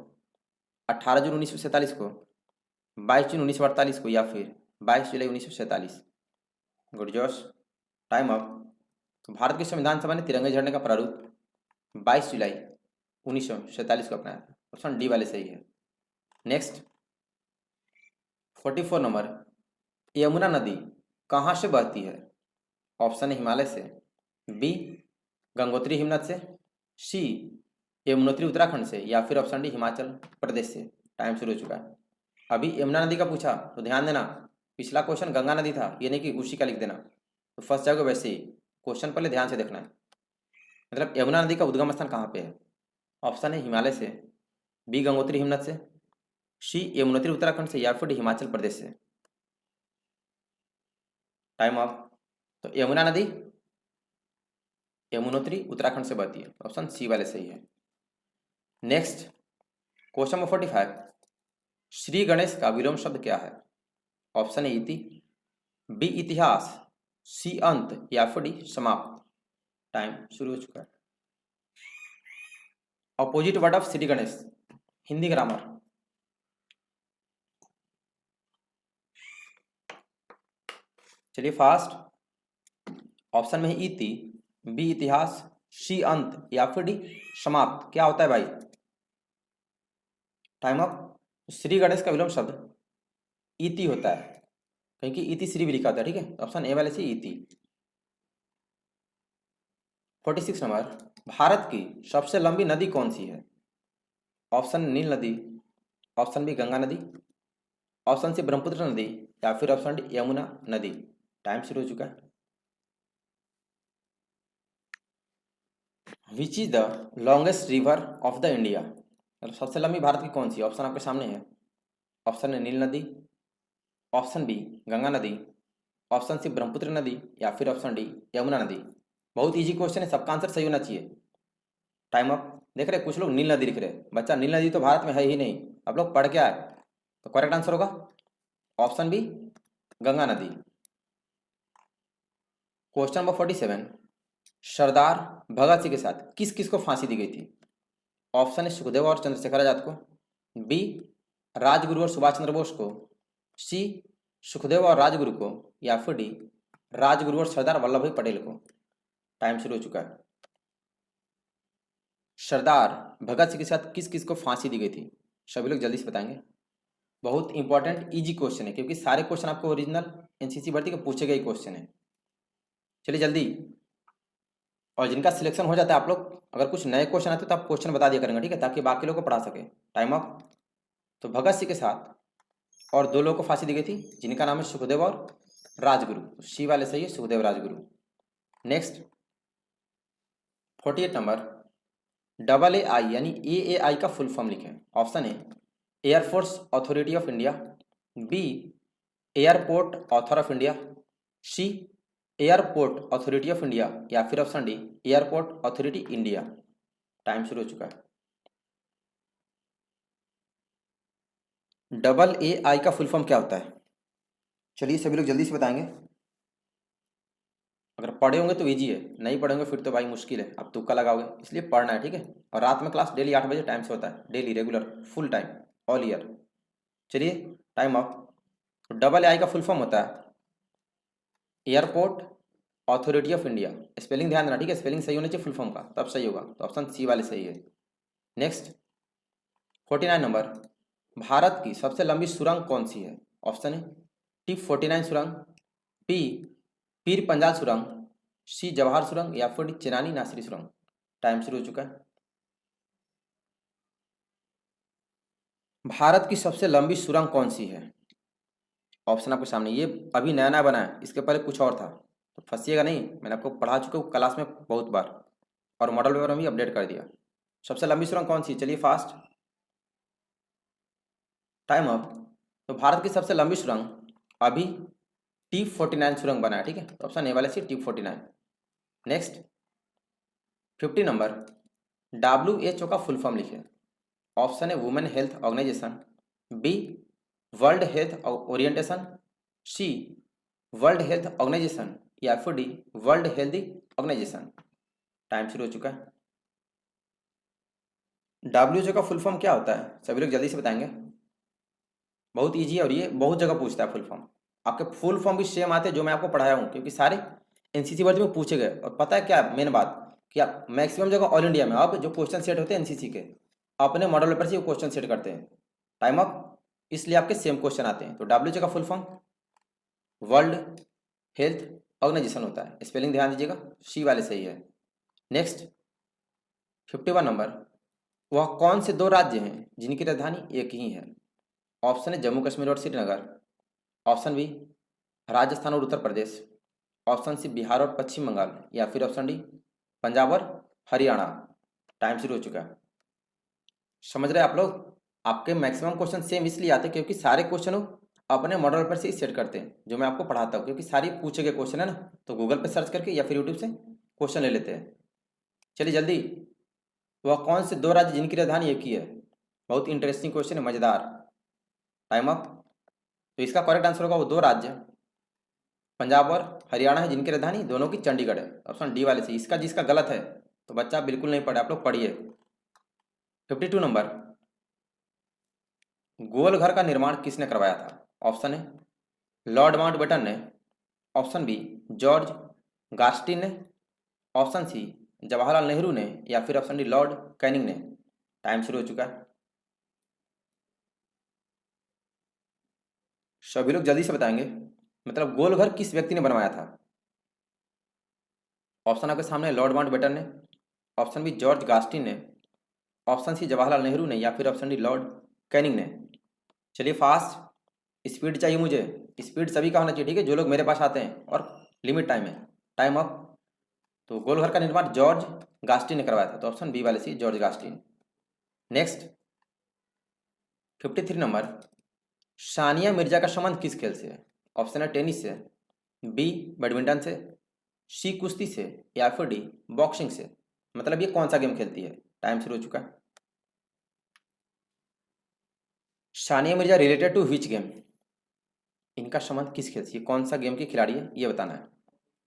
18 जून 1947 को, 22 जून 1948 को, या फिर 22 जुलाई 1947। गुड जोश, टाइम अप। तो भारत की संविधान सभा ने तिरंगे झंडे का प्रारूप 22 जुलाई 1947 को अपनाया था। ऑप्शन डी वाले सही है। नेक्स्ट 44 नंबर, यमुना नदी कहाँ से बहती है? ऑप्शन है हिमालय से, बी गंगोत्री हिमनद से, सी यमुनोत्री उत्तराखंड से, या फिर ऑप्शन डी हिमाचल प्रदेश से। टाइम शुरू हो चुका है। अभी यमुना नदी का पूछा तो ध्यान देना, पिछला क्वेश्चन गंगा नदी था, ये नहीं कि उसी का लिख देना तो फंस जाओगे। वैसे ही क्वेश्चन पहले ध्यान से देखना है। मतलब यमुना नदी का उद्गम स्थान कहाँ पे है? ऑप्शन है हिमालय से, बी गंगोत्री हिमनद से, सी यमुनोत्री उत्तराखंड से, या फिर डी हिमाचल प्रदेश से। Time off. तो यमुना नदी यमुनोत्री उत्तराखंड से बहती है। ऑप्शन सी वाले सही है। Next question number 45, Shri Ganesh का विलोम शब्द क्या है? ऑप्शन ए इति, बी इतिहास, सी अंत, या फिर डी समाप्त। टाइम शुरू हो चुका है। Opposite word of Shri Ganesh, Hindi grammar. चलिए फास्ट। ऑप्शन में है इति, बी इतिहास, सी अंत, या फिर डी समाप्त। क्या होता है भाई? Time up. श्री गणेश का विलोम शब्द इति होता है, कहीं कि इति श्री भी लिखा होता है। ठीक है, ऑप्शन ए वाले से इति। 46 नंबर, भारत की सबसे लंबी नदी कौन सी है? ऑप्शन नील नदी, ऑप्शन बी गंगा नदी, ऑप्शन सी ब्रह्मपुत्र नदी, या फिर ऑप्शन डी यमुना नदी। टाइम शुरू हो चुका है। Which is the longest river of the India? मतलब सबसे लंबी भारत की कौन सी? ऑप्शन आपके सामने है। ऑप्शन है नील नदी, ऑप्शन बी गंगा नदी, ऑप्शन सी ब्रह्मपुत्र नदी, या फिर ऑप्शन डी यमुना नदी। बहुत इजी क्वेश्चन है, सबका आंसर सही होना चाहिए। Time up. देख रहे कुछ लोग नील नदी लिख रहे हैं। बच्चा नील नदी तो भारत में है ही नहीं, आप लोग पढ़ के आए। तो करेक्ट आंसर होगा ऑप्शन बी गंगा नदी। क्वेश्चन नंबर 47, सरदार भगत सिंह के साथ किस किस को फांसी दी गई थी? ऑप्शन है सुखदेव और चंद्रशेखर आजाद को, बी राजगुरु और सुभाष चंद्र बोस को, सी सुखदेव और राजगुरु को, या फिर डी राजगुरु और सरदार वल्लभ भाई पटेल को। टाइम शुरू हो चुका है। सरदार भगत सिंह के साथ किस किस को फांसी दी गई थी? सभी लोग जल्दी से बताएंगे। बहुत इंपॉर्टेंट इजी क्वेश्चन है, क्योंकि सारे क्वेश्चन आपको ओरिजिनल एनसीसी भर्ती के पूछे गए क्वेश्चन है। चलिए जल्दी। और जिनका सिलेक्शन हो जाता है, आप लोग अगर कुछ नए क्वेश्चन आते तो आप क्वेश्चन बता दिया करेंगे, ठीक है, ताकि बाकी लोगों को पढ़ा सके। Time up. तो भगत सिंह के साथ और दो लोगों को फांसी दी गई थी, जिनका नाम है सुखदेव और राजगुरु। सी वाले सही है, Sukhdev Rajguru. Next 48 number, double A I यानी ए आई का फुल फॉर्म लिखें। Option A air force authority of India, B airport author of India, C airport authority of India, या फिर option D airport authority India. Time शुरू हो चुका है। डबल ए आई का फुल फॉर्म क्या होता है? चलिए सभी लोग जल्दी से बताएंगे। अगर पढ़े होंगे तो इजी है, नहीं पढ़ेंगे फिर तो भाई मुश्किल है, अब तुक्का लगाओगे। इसलिए पढ़ना है, ठीक है। और रात में क्लास डेली 8 बजे टाइम से होता है, daily regular full time all year. चलिए time of. Double A I का फुल फॉर्म होता है airport authority of India. Spelling ध्यान देना, ठीक है, स्पेलिंग सही होना चाहिए फुल फॉर्म का, तब सही होगा। तो ऑप्शन सी वाले सही है। नेक्स्ट 49 नंबर, भारत की सबसे लंबी सुरंग कौन सी है? ऑप्शन है टी 49 सुरंग, बी पीर पंजाल सुरंग, सी जवाहर सुरंग, या फिर डी चेनानी नासरी सुरंग। टाइम शुरू हो चुका है। भारत की सबसे लंबी सुरंग कौन सी है? ऑप्शन आपके सामने, ये अभी नया नया बना है, इसके पहले कुछ और था, तो फंसिएगा नहीं। मैंने आपको पढ़ा चुका हूँ क्लास में बहुत बार, और मॉडल पेपर में भी अपडेट कर दिया। सबसे लंबी सुरंग कौन सी? चलिए फास्ट। Time up. तो भारत की सबसे लंबी सुरंग अभी T49 सुरंग बना है, ठीक है। तो ऑप्शन ए वाले C T49। Next 50 number, WHO का फुल फॉर्म लिखे। ऑप्शन है women health organisation, B World Health orientation, C World health Organisation या फिर D World health Organisation. Time शुरू हो चुका है। WHO का फुल फॉर्म क्या होता है सभी लोग जल्दी से बताएंगे। बहुत इजी है और ये बहुत जगह पूछता है फुल फॉर्म। आपके फुल फॉर्म भी सेम आते हैं जो मैं आपको पढ़ाया हूँ, क्योंकि सारे एनसीसी वर्दी में पूछे गए। और पता है क्या मेन बात, कि आप मैक्सिमम जगह ऑल इंडिया में अब जो क्वेश्चन सेट होते हैं एनसीसी के, अपने मॉडल पेपर से वो क्वेश्चन सेट करते हैं टाइम अप, इसलिए आपके सेम क्वेश्चन आते हैं। तो WHO का full form world health organisation होता है। स्पेलिंग ध्यान दीजिएगा, सी वाले सही है। नेक्स्ट 51 नंबर, वह कौन से दो राज्य हैं जिनकी राजधानी एक ही है। ऑप्शन है जम्मू कश्मीर और श्रीनगर, ऑप्शन बी राजस्थान और उत्तर प्रदेश, ऑप्शन सी बिहार और पश्चिम बंगाल, या फिर ऑप्शन डी पंजाब और हरियाणा। टाइम शुरू हो चुका है। समझ रहे हैं आप लोग। आपके मैक्सिमम क्वेश्चन सेम इसलिए आते हैं क्योंकि सारे क्वेश्चन अपने मॉडल पर से ही सेट करते हैं जो मैं आपको पढ़ाता हूँ, क्योंकि सारी पूछे गए क्वेश्चन है ना, तो गूगल पे सर्च करके या फिर यूट्यूब से क्वेश्चन ले लेते हैं। चलिए जल्दी, वह कौन से दो राज्य जिनकी राजधानी एक ही है। बहुत इंटरेस्टिंग क्वेश्चन है, मजेदार। Time up. तो इसका करेक्ट आंसर होगा वो दो राज्य पंजाब और हरियाणा है जिनकी राजधानी दोनों की चंडीगढ़ है। ऑप्शन डी वाले से। इसका जिसका गलत है तो बच्चा बिल्कुल नहीं पढ़े, आप लोग पढ़िए। 52 नंबर, गोल घर का निर्माण किसने करवाया था। ऑप्शन है लॉर्ड माउंटबेटन ने, ऑप्शन बी जॉर्ज गास्टिन ने, ऑप्शन सी जवाहरलाल नेहरू ने, या फिर ऑप्शन डी लॉर्ड कैनिंग ने। टाइम शुरू हो चुका है। सभी लोग जल्दी से बताएंगे, मतलब गोल घर किस व्यक्ति ने बनवाया था। ऑप्शन आपके सामने लॉर्ड माउंटबेटन ने, ऑप्शन बी जॉर्ज गास्टिन ने, ऑप्शन सी जवाहरलाल नेहरू ने, या फिर ऑप्शन डी लॉर्ड कैनिंग ने। चलिए फास्ट, स्पीड चाहिए मुझे। स्पीड सभी का होना चाहिए, ठीक है, जो लोग मेरे पास आते हैं, और लिमिट टाइम है। Time up. तो गोल घर का निर्माण जॉर्ज गास्टिन ने करवाया था, तो ऑप्शन बी वाले सी जॉर्ज गास्टिन। नेक्स्ट 53 नंबर, सानिया मिर्जा का संबंध किस खेल से है। ऑप्शन है टेनिस से, बी बैडमिंटन से, सी कुश्ती से, या फिर डी बॉक्सिंग से। मतलब ये कौन सा गेम खेलती है। टाइम शुरू हो चुका है। Sania Mirza related to which game, इनका संबंध किस खेल से, कौन सा गेम की खिलाड़ी है ये बताना है।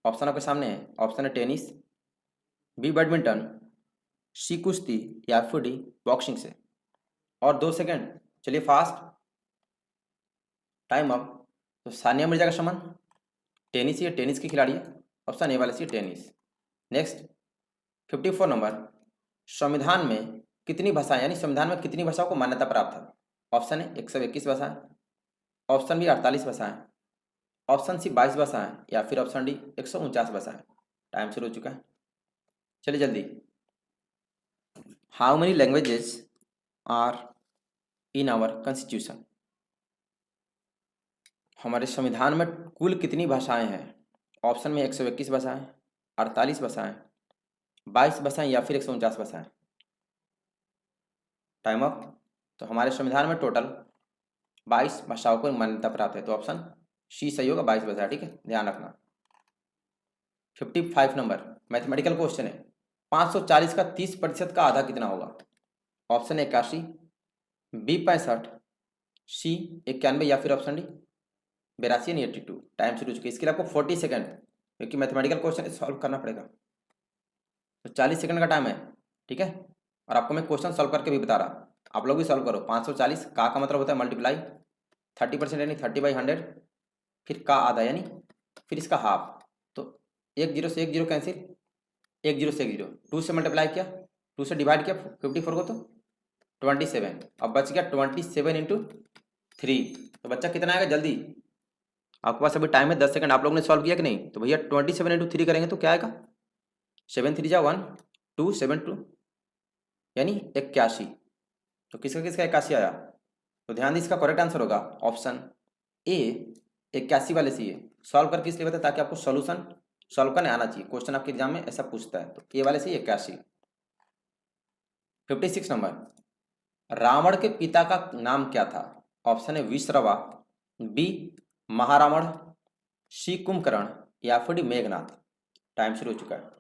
ऑप्शन आपके सामने है। ऑप्शन है टेनिस, बी बैडमिंटन, सी कुश्ती, या फिर डी बॉक्सिंग से। और 2 सेकेंड, चलिए फास्ट, टाइम अप। तो सानिया मिर्जा का संबंध टेनिस, ही है, टेनिस की खिलाड़ी है। ऑप्शन ए वाले सी टेनिस। नेक्स्ट 54 नंबर, संविधान में कितनी भाषाएं, यानी संविधान में कितनी भाषाओं को मान्यता प्राप्त है। ऑप्शन है 121 भाषाएं, ऑप्शन बी 48 भाषाएं, ऑप्शन सी 22 भाषाएं, या फिर ऑप्शन डी 149 भाषाएं। टाइम शुरू हो चुका है। चलिए जल्दी, how many languages are in our constitution, हमारे संविधान में कुल कितनी भाषाएं हैं। ऑप्शन में 121 भाषाएं, 48 भाषाएं, 22 भाषाएं, या फिर 149 भाषाएं। Time up. तो हमारे संविधान में टोटल 22 भाषाओं को मान्यता प्राप्त है, तो ऑप्शन सी सही होगा, 22 भाषा, ठीक है, ध्यान रखना। 55 नंबर, मैथमेटिकल क्वेश्चन है। 540 का 30% का आधा कितना होगा। ऑप्शन 81, बी 65, सी 91, या फिर ऑप्शन डी 82 यानी 82। टाइम शुरू हो चुका है। इसके लिए आपको 40 सेकंड, क्योंकि मैथमेटिकल क्वेश्चन सॉल्व करना पड़ेगा, तो 40 सेकंड का टाइम है, ठीक है। और आपको मैं क्वेश्चन सॉल्व करके भी बता रहा, आप लोग भी सॉल्व करो। 540 का मतलब होता है मल्टीप्लाई 30%, यानी 30/100, फिर का आधा यानी फिर इसका हाफ। तो 10 से 10 कैंसिल, 10 से 10, 2 से मल्टीप्लाई किया, 2 से डिवाइड किया 54 को, तो 27। अब बच गया 27 इंटू 3। तो बच्चा कितना आएगा जल्दी, आपके पास अभी टाइम है 10 सेकंड। आप लोगों ने सॉल्व किया कि नहीं, तो भैया 27 इंटू 3 करेंगे तो क्या आएगा, 7 3 जा 1 2 7 2, यानी 81। तो किसका किसका 81 आया। तो ध्यान दीजिए, इसका करेक्ट आंसर होगा ऑप्शन ए 81 वाले सी है। सॉल्व करके इसलिए बताया ताकि आपको सॉल्यूशन सॉल्व करने आना चाहिए, क्वेश्चन आपके एग्जाम में ऐसा पूछता है। तो ए वाले सी 81। 56 नंबर, रावण के पिता का नाम क्या था। ऑप्शन है विश्रवा, बी महारावण, सी कुंभकर्ण, या फिर डी मेघनाथ। टाइम शुरू हो चुका है।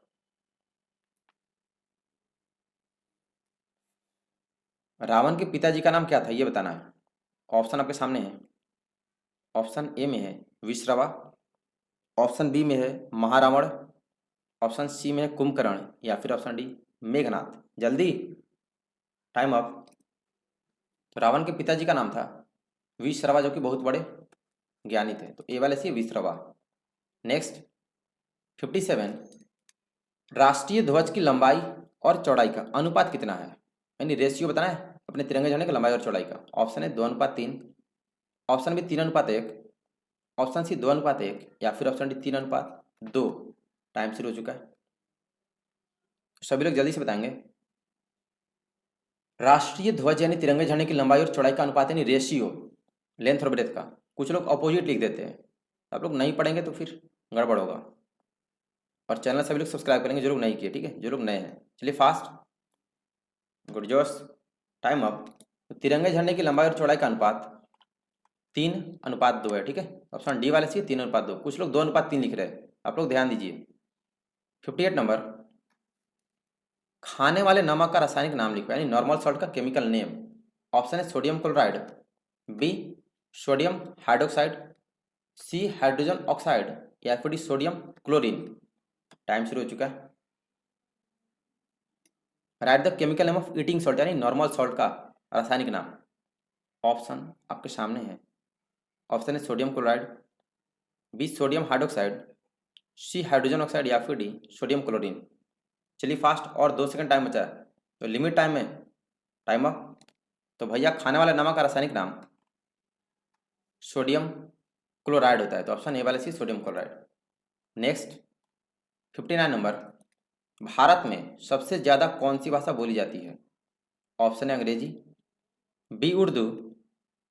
रावण के पिताजी का नाम क्या था ये बताना है। ऑप्शन आपके सामने है। ऑप्शन ए में है विश्रवा, ऑप्शन बी में है महारावण, ऑप्शन सी में है कुंभकर्ण, या फिर ऑप्शन डी मेघनाथ। जल्दी, टाइम अप। तो रावण के पिताजी का नाम था विश्रवा, जो कि बहुत बड़े ज्ञानी थे, तो ए वाले सी विश्रवा। नेक्स्ट 57, राष्ट्रीय ध्वज की लंबाई और चौड़ाई का अनुपात कितना है, यानी रेशियो बताना है अपने तिरंगे झंडे की लंबाई और चौड़ाई का। ऑप्शन है 2:3, ऑप्शन बी 3:1, ऑप्शन सी 2:1, या फिर ऑप्शन डी 3:2। टाइम शुरू हो चुका है, सभी लोग जल्दी से बताएंगे। राष्ट्रीय ध्वज यानी तिरंगे झंडे की लंबाई और चौड़ाई का अनुपात यानी रेशियो, लेंथ और ब्रेथ का। कुछ लोग अपोजिट लिख देते हैं, आप लोग नहीं पढ़ेंगे तो फिर गड़बड़ होगा। और चैनल सभी लोग सब्सक्राइब करेंगे जो लोग नहीं किए, ठीक है, जो लोग नए हैं। चलिए फास्ट, गुड जोश, टाइम अप। तो तिरंगे झंडे की लंबाई और चौड़ाई का अनुपात 3:2 है, ठीक है। ऑप्शन डी वाले सी 3:2, कुछ लोग 2:3 लिख रहे हैं, आप लोग ध्यान दीजिए। 58 नंबर, खाने वाले नमक का रासायनिक नाम लिखो, यानी नॉर्मल सॉल्ट का केमिकल नेम। ऑप्शन है sodium chloride, B sodium hydroxide, C hydrogen oxide, या फिर डी सोडियम क्लोरीन। टाइम शुरू हो चुका है। Write the chemical name of eating salt, यानी नॉर्मल सॉल्ट का रासायनिक नाम। ऑप्शन आपके सामने है, ऑप्शन है sodium chloride, B sodium hydroxide, C hydrogen oxide, या फिर डी सोडियम क्लोरीन। चलिए फास्ट, और 2 सेकंड टाइम बचा है, तो लिमिट टाइम में टाइम अप। तो भैया खाने वाले नमक का रासायनिक नाम सोडियम क्लोराइड होता है, तो ऑप्शन ए वाले C sodium chloride. Next 59 number, Bharat में सबसे ज़्यादा कौन सी भाषा बोली जाती है। ऑप्शन है अंग्रेजी, बी उर्दू,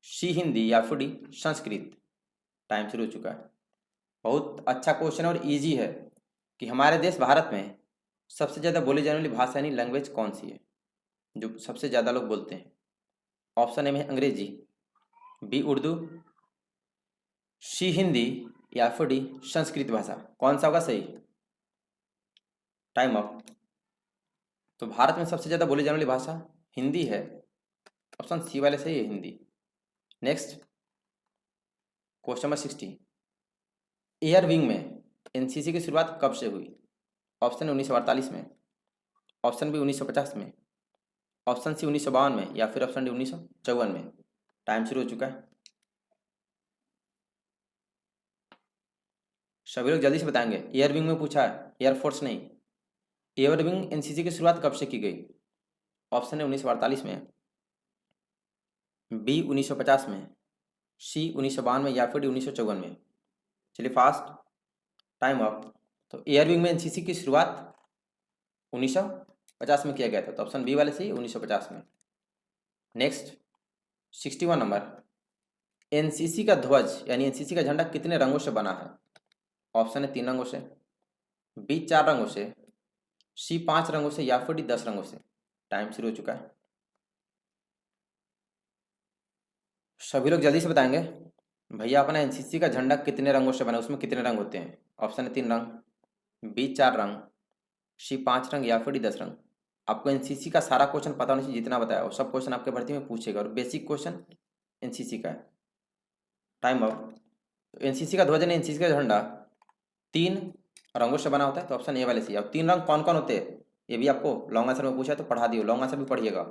सी हिंदी, या फिर डी संस्कृत। टाइम शुरू हो चुका है। बहुत अच्छा क्वेश्चन और इजी है कि हमारे देश भारत में सबसे ज़्यादा बोली जाने वाली भाषा यानी लैंग्वेज कौन सी है, जो सबसे ज़्यादा लोग बोलते हैं। ऑप्शन ए में अंग्रेजी, बी उर्दू, सी हिंदी, या फिर डी संस्कृत भाषा। कौन सा होगा सही, टाइम अप। तो भारत में सबसे ज़्यादा बोली जाने वाली भाषा हिंदी है, ऑप्शन सी वाले सही है, Hindi. Next question number 60, air wing में एनसीसी की शुरुआत कब से हुई। ऑप्शन 1948 में, ऑप्शन बी 1950 में, ऑप्शन सी 1952 में, या फिर ऑप्शन डी 1954 में। टाइम शुरू हो चुका है, सभी लोग जल्दी से बताएंगे। एयर विंग में पूछा है, एयरफोर्स नहीं। एयर विंग एनसीसी की शुरुआत कब से की गई। ऑप्शन है 1948 में, बी 1950 में, सी 1952 में, या फिर डी 1954 में। चलिए फास्ट, टाइम अप। तो एयर विंग में एनसीसी की शुरुआत 1950 में किया गया था, तो ऑप्शन बी वाले सही 1950 में। नेक्स्ट 61 नंबर, एनसीसी का ध्वज यानी एनसीसी का झंडा कितने रंगों से बना है। ऑप्शन है 3 रंगों से, बी 4 रंगों से, सी 5 रंगों से, या फिर डी 10 रंगों से। टाइम शुरू हो चुका है, सभी लोग जल्दी से बताएंगे। भैया अपना एनसीसी का झंडा कितने रंगों से बना, उसमें कितने रंग होते हैं। ऑप्शन है 3 रंग, बी 4 रंग, सी 5 रंग, या फिर डी 10 रंग। आपको एनसीसी का सारा क्वेश्चन पता होना चाहिए, जितना बताया वो सब क्वेश्चन आपके भर्ती में पूछेगा, और बेसिक क्वेश्चन एनसीसी का है। Time up. तो एनसीसी का ध्वज यानी एनसीसी का झंडा 3 रंगों से बना होता है, तो ऑप्शन ए वाले सी। अब 3 रंग कौन कौन होते हैं ये भी आपको लॉन्ग आंसर में पूछा है, तो पढ़ा दियो, लॉन्ग आंसर भी पढ़िएगा।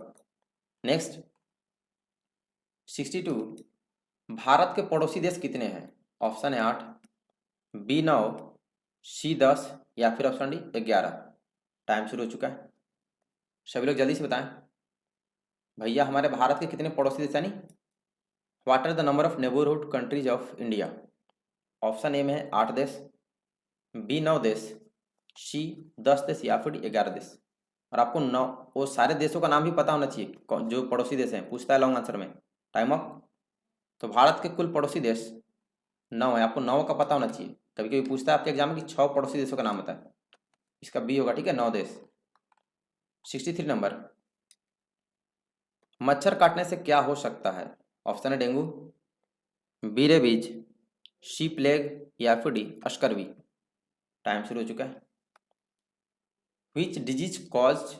नेक्स्ट 62, भारत के पड़ोसी देश कितने हैं। ऑप्शन है 8, बी 9, सी 10, या फिर ऑप्शन डी 11। टाइम शुरू हो चुका है, सभी लोग जल्दी से बताएं। भैया हमारे भारत के कितने पड़ोसी देश, यानी what are the number of neighbourhood countries of India. Option A में है 8 देश, बी 9 देश, सी 10 देश, या फिर 11 देश। और आपको 9 वो सारे देशों का नाम भी पता होना चाहिए जो पड़ोसी देश हैं, पूछता है लॉन्ग आंसर में। Time up. तो भारत के कुल पड़ोसी देश 9 है, आपको 9 का पता होना चाहिए। कभी कभी पूछता है आपके एग्जाम में कि 6 पड़ोसी देशों का नाम होता है, इसका बी होगा, ठीक है, 9 देश। 63 नंबर, मच्छर काटने से क्या हो सकता है। ऑप्शन है dengue, B rabies, C plague, या फिर डी स्कर्वी। टाइम शुरू हो चुका है। Which disease cause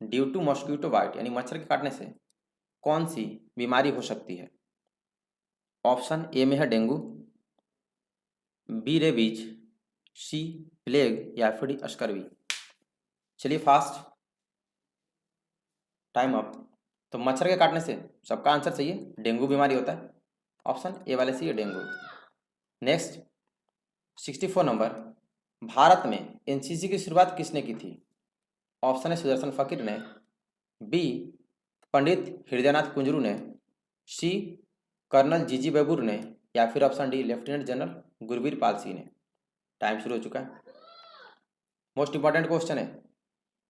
due to mosquito bite, यानी मच्छर के काटने से कौन सी बीमारी हो सकती है। ऑप्शन ए में है dengue, B rabies, C plague या फिर डी स्कर्वी। चलिए फास्ट, टाइम अप। तो मच्छर के काटने से सबका आंसर सही है, डेंगू बीमारी होता है। ऑप्शन ए वाले सही है, डेंगू। नेक्स्ट 64 नंबर, भारत में एनसीसी की शुरुआत किसने की थी? ऑप्शन है सुदर्शन फकीर ने, बी पंडित हृदयनाथ कुंजरू ने, सी कर्नल जीजी बेबूर ने, या फिर option D lieutenant general Gurvir Pal Singh ने। टाइम शुरू हो चुका है। मोस्ट इंपॉर्टेंट क्वेश्चन है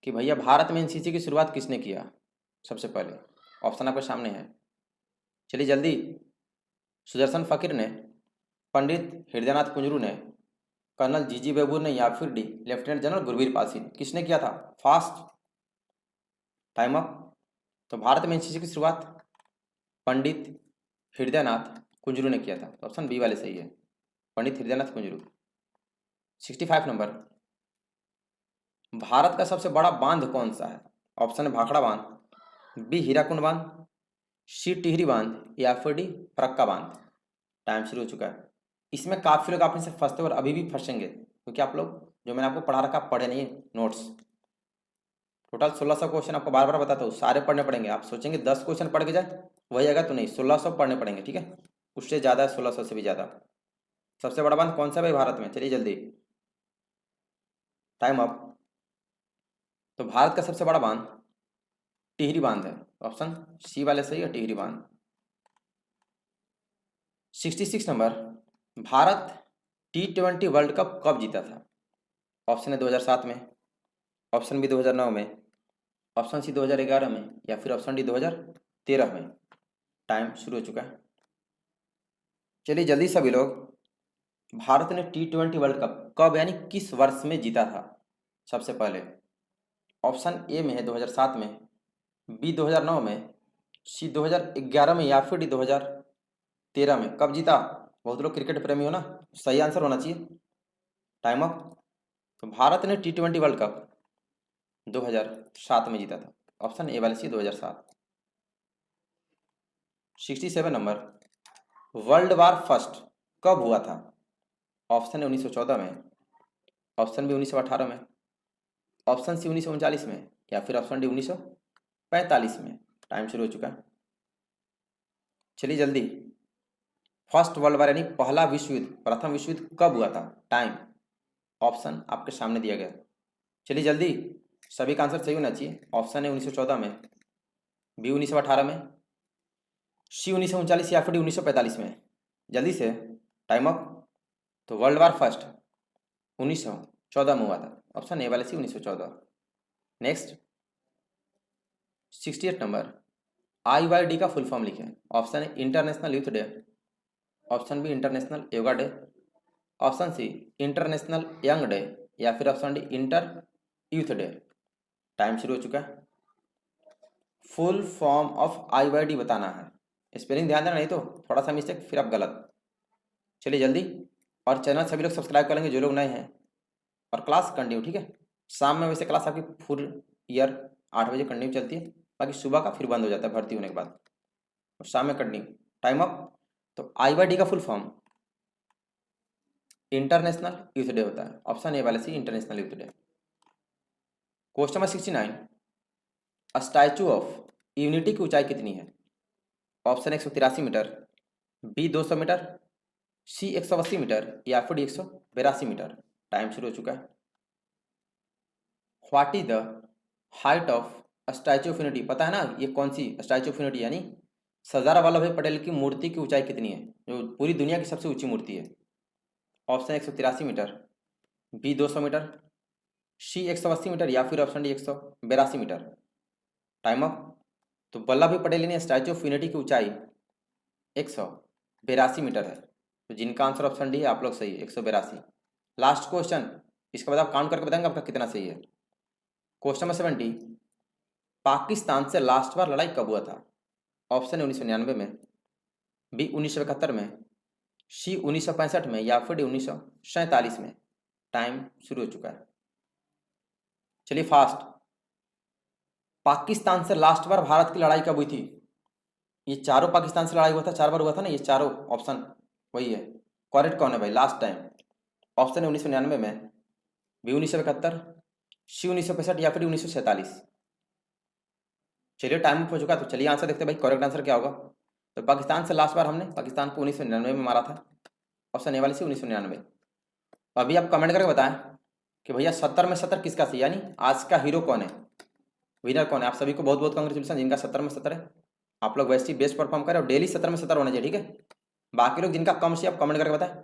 कि भैया भारत में एनसीसी की शुरुआत किसने किया सबसे पहले? ऑप्शन आपके सामने है, चलिए जल्दी। सुदर्शन फकीर ने, पंडित हृदयनाथ कुंजरू ने, कर्नल जीजी बेबूर ने, या फिर D lieutenant general Gurvir Pal Singh ने। किसने किया था? Fast, time up. तो भारत में एनसीसी की शुरुआत पंडित हृदयनाथ कुंजरू ने किया था, तो ऑप्शन बी वाले सही है, पंडित हृदयनाथ कुंजरू। 65 नंबर, भारत का सबसे बड़ा बांध कौन सा है? ऑप्शन है भाखड़ा बांध, बी हीराकुंड बांध, सी टिहरी बांध, या फिर डी फरक्का बांध। टाइम शुरू हो चुका है। इसमें काफी लोग आपने से फंसते और अभी भी फंसेंगे, क्योंकि आप लोग जो मैंने आपको पढ़ा रखा पढ़े नहीं है नोट्स। टोटल 1600 क्वेश्चन आपको बार बार बताता हूँ, सारे पढ़ने पड़ेंगे। आप सोचेंगे 10 क्वेश्चन पढ़ के जाए वही आएगा, तो नहीं, 1600 पढ़ने पड़ेंगे, ठीक है? उससे ज़्यादा है, 1600 से भी ज़्यादा। सबसे बड़ा बांध कौन सा भाई भारत में? चलिए जल्दी, टाइम अप। तो भारत का सबसे बड़ा बांध टिहरी बांध है, ऑप्शन सी वाले सही है, टिहरी बांध। 66 number, Bharat T20 world cup कब जीता था? ऑप्शन है 2007 में, ऑप्शन बी 2009 में, ऑप्शन सी 2011 में, या फिर ऑप्शन डी 2013 में। टाइम शुरू हो चुका है। चलिए जल्दी सभी लोग, भारत ने T20 वर्ल्ड कप कब यानी किस वर्ष में जीता था सबसे पहले? ऑप्शन ए में है 2007 में, बी 2009 में, सी 2011 में, या फिर डी 2013 में। कब जीता? बहुत लोग क्रिकेट प्रेमी हो ना, सही आंसर होना चाहिए। Time up. तो भारत ने T20 वर्ल्ड कप 2007 में जीता था, ऑप्शन ए वाले सी 2007। 67 नंबर, वर्ल्ड वार फर्स्ट कब हुआ था? ऑप्शन है 1914 में, ऑप्शन बी 1918 में, ऑप्शन सी 1939 में, या फिर ऑप्शन डी 1945 में। टाइम शुरू हो चुका है। चलिए जल्दी, फर्स्ट वर्ल्ड वार यानी पहला विश्व युद्ध, प्रथम विश्व युद्ध कब हुआ था? टाइम, ऑप्शन आपके सामने दिया गया। चलिए जल्दी, सभी का आंसर सही होना चाहिए। ऑप्शन है 1914 में, बी 1918 में, सी 1939, या फिर डी 1945 में। जल्दी से, टाइम अप। तो वर्ल्ड वार फर्स्ट 1914 में हुआ था, ऑप्शन ए वाले सी 1914। नेक्स्ट 68 नंबर, IYD का फुल फॉर्म लिखें। ऑप्शन है international youth day, option B international yoga day, option C international young day, या फिर option D inter youth day. Time शुरू हो चुका है। फुल फॉर्म ऑफ IYD बताना है, स्पेलिंग ध्यान देना, नहीं तो थोड़ा सा मिस्टेक फिर आप गलत। चलिए जल्दी, और चैनल सभी लोग सब्सक्राइब कर लेंगे जो लोग नए हैं, और क्लास कंटिन्यू, ठीक है? शाम में वैसे क्लास आपकी फुल ईयर 8 बजे कंटिन्यू चलती है, बाकी सुबह का फिर बंद हो जाता है भर्ती होने के बाद, और शाम में कंटिन्यू। Time up. तो IYD का full form International youth Day होता है, ऑप्शन ए वाले C International youth Day. Question number 69, Statue of Unity की ऊंचाई कितनी है? Option 183 metre, B 200 metre, C 180 metre, या फिर 182 मीटर। टाइम शुरू हो चुका है। What is the height of Statue of Unity? पता है ना ये कौन सी स्टैचू ऑफ यूनिटी, यानी सरदार वल्लभ भाई पटेल की मूर्ति की ऊंचाई कितनी है, जो पूरी दुनिया की सबसे ऊंची मूर्ति है? Option 183 metre, B 200 metre, C 180 metre, या फिर option D 182 metre. Time up. तो वल्लभ भाई पटेल ने स्टैचू ऑफ यूनिटी की ऊंचाई 182 मीटर है, तो जिनका आंसर ऑप्शन डी है आप लोग सही है, 182। लास्ट क्वेश्चन, इसके बाद आप काउंट करके बताएंगे आपका कितना सही है। क्वेश्चन नंबर 70, पाकिस्तान से लास्ट बार लड़ाई कब हुआ था? ऑप्शन है 1999 में, बी 1971 में, सी 1965 में, या फिर डी 1947 में। टाइम शुरू हो चुका है। चलिए फास्ट, पाकिस्तान से लास्ट बार भारत की लड़ाई कब हुई थी? ये चारों पाकिस्तान से लड़ाई हुआ था, 4 बार हुआ था ना, ये चारों ऑप्शन वही है। करेक्ट कौन है भाई लास्ट टाइम? ऑप्शन है 1999 में, बी 1971, सी 1965 या फिर 1947। चलिए टाइम अप हो चुका, तो चलिए आंसर देखते हैं भाई, करेक्ट आंसर क्या होगा। तो पाकिस्तान से लास्ट बार हमने पाकिस्तान को 1999 में मारा था, ऑप्शन ए वाली सी 1999। तो अभी आप कमेंट करके बताएं कि भैया 70 में 70 किसका सही, यानी आज का हीरो कौन है, विनर कौन है। आप सभी को बहुत बहुत कांग्रेचुलेसन जिनका 70 में 70 है। आप लोग वैसे ही बेस्ट परफॉर्म करें और डेली 70 में 70 होना चाहिए, ठीक है। बाकी लोग जिनका कम से आप कमेंट करके बताएं।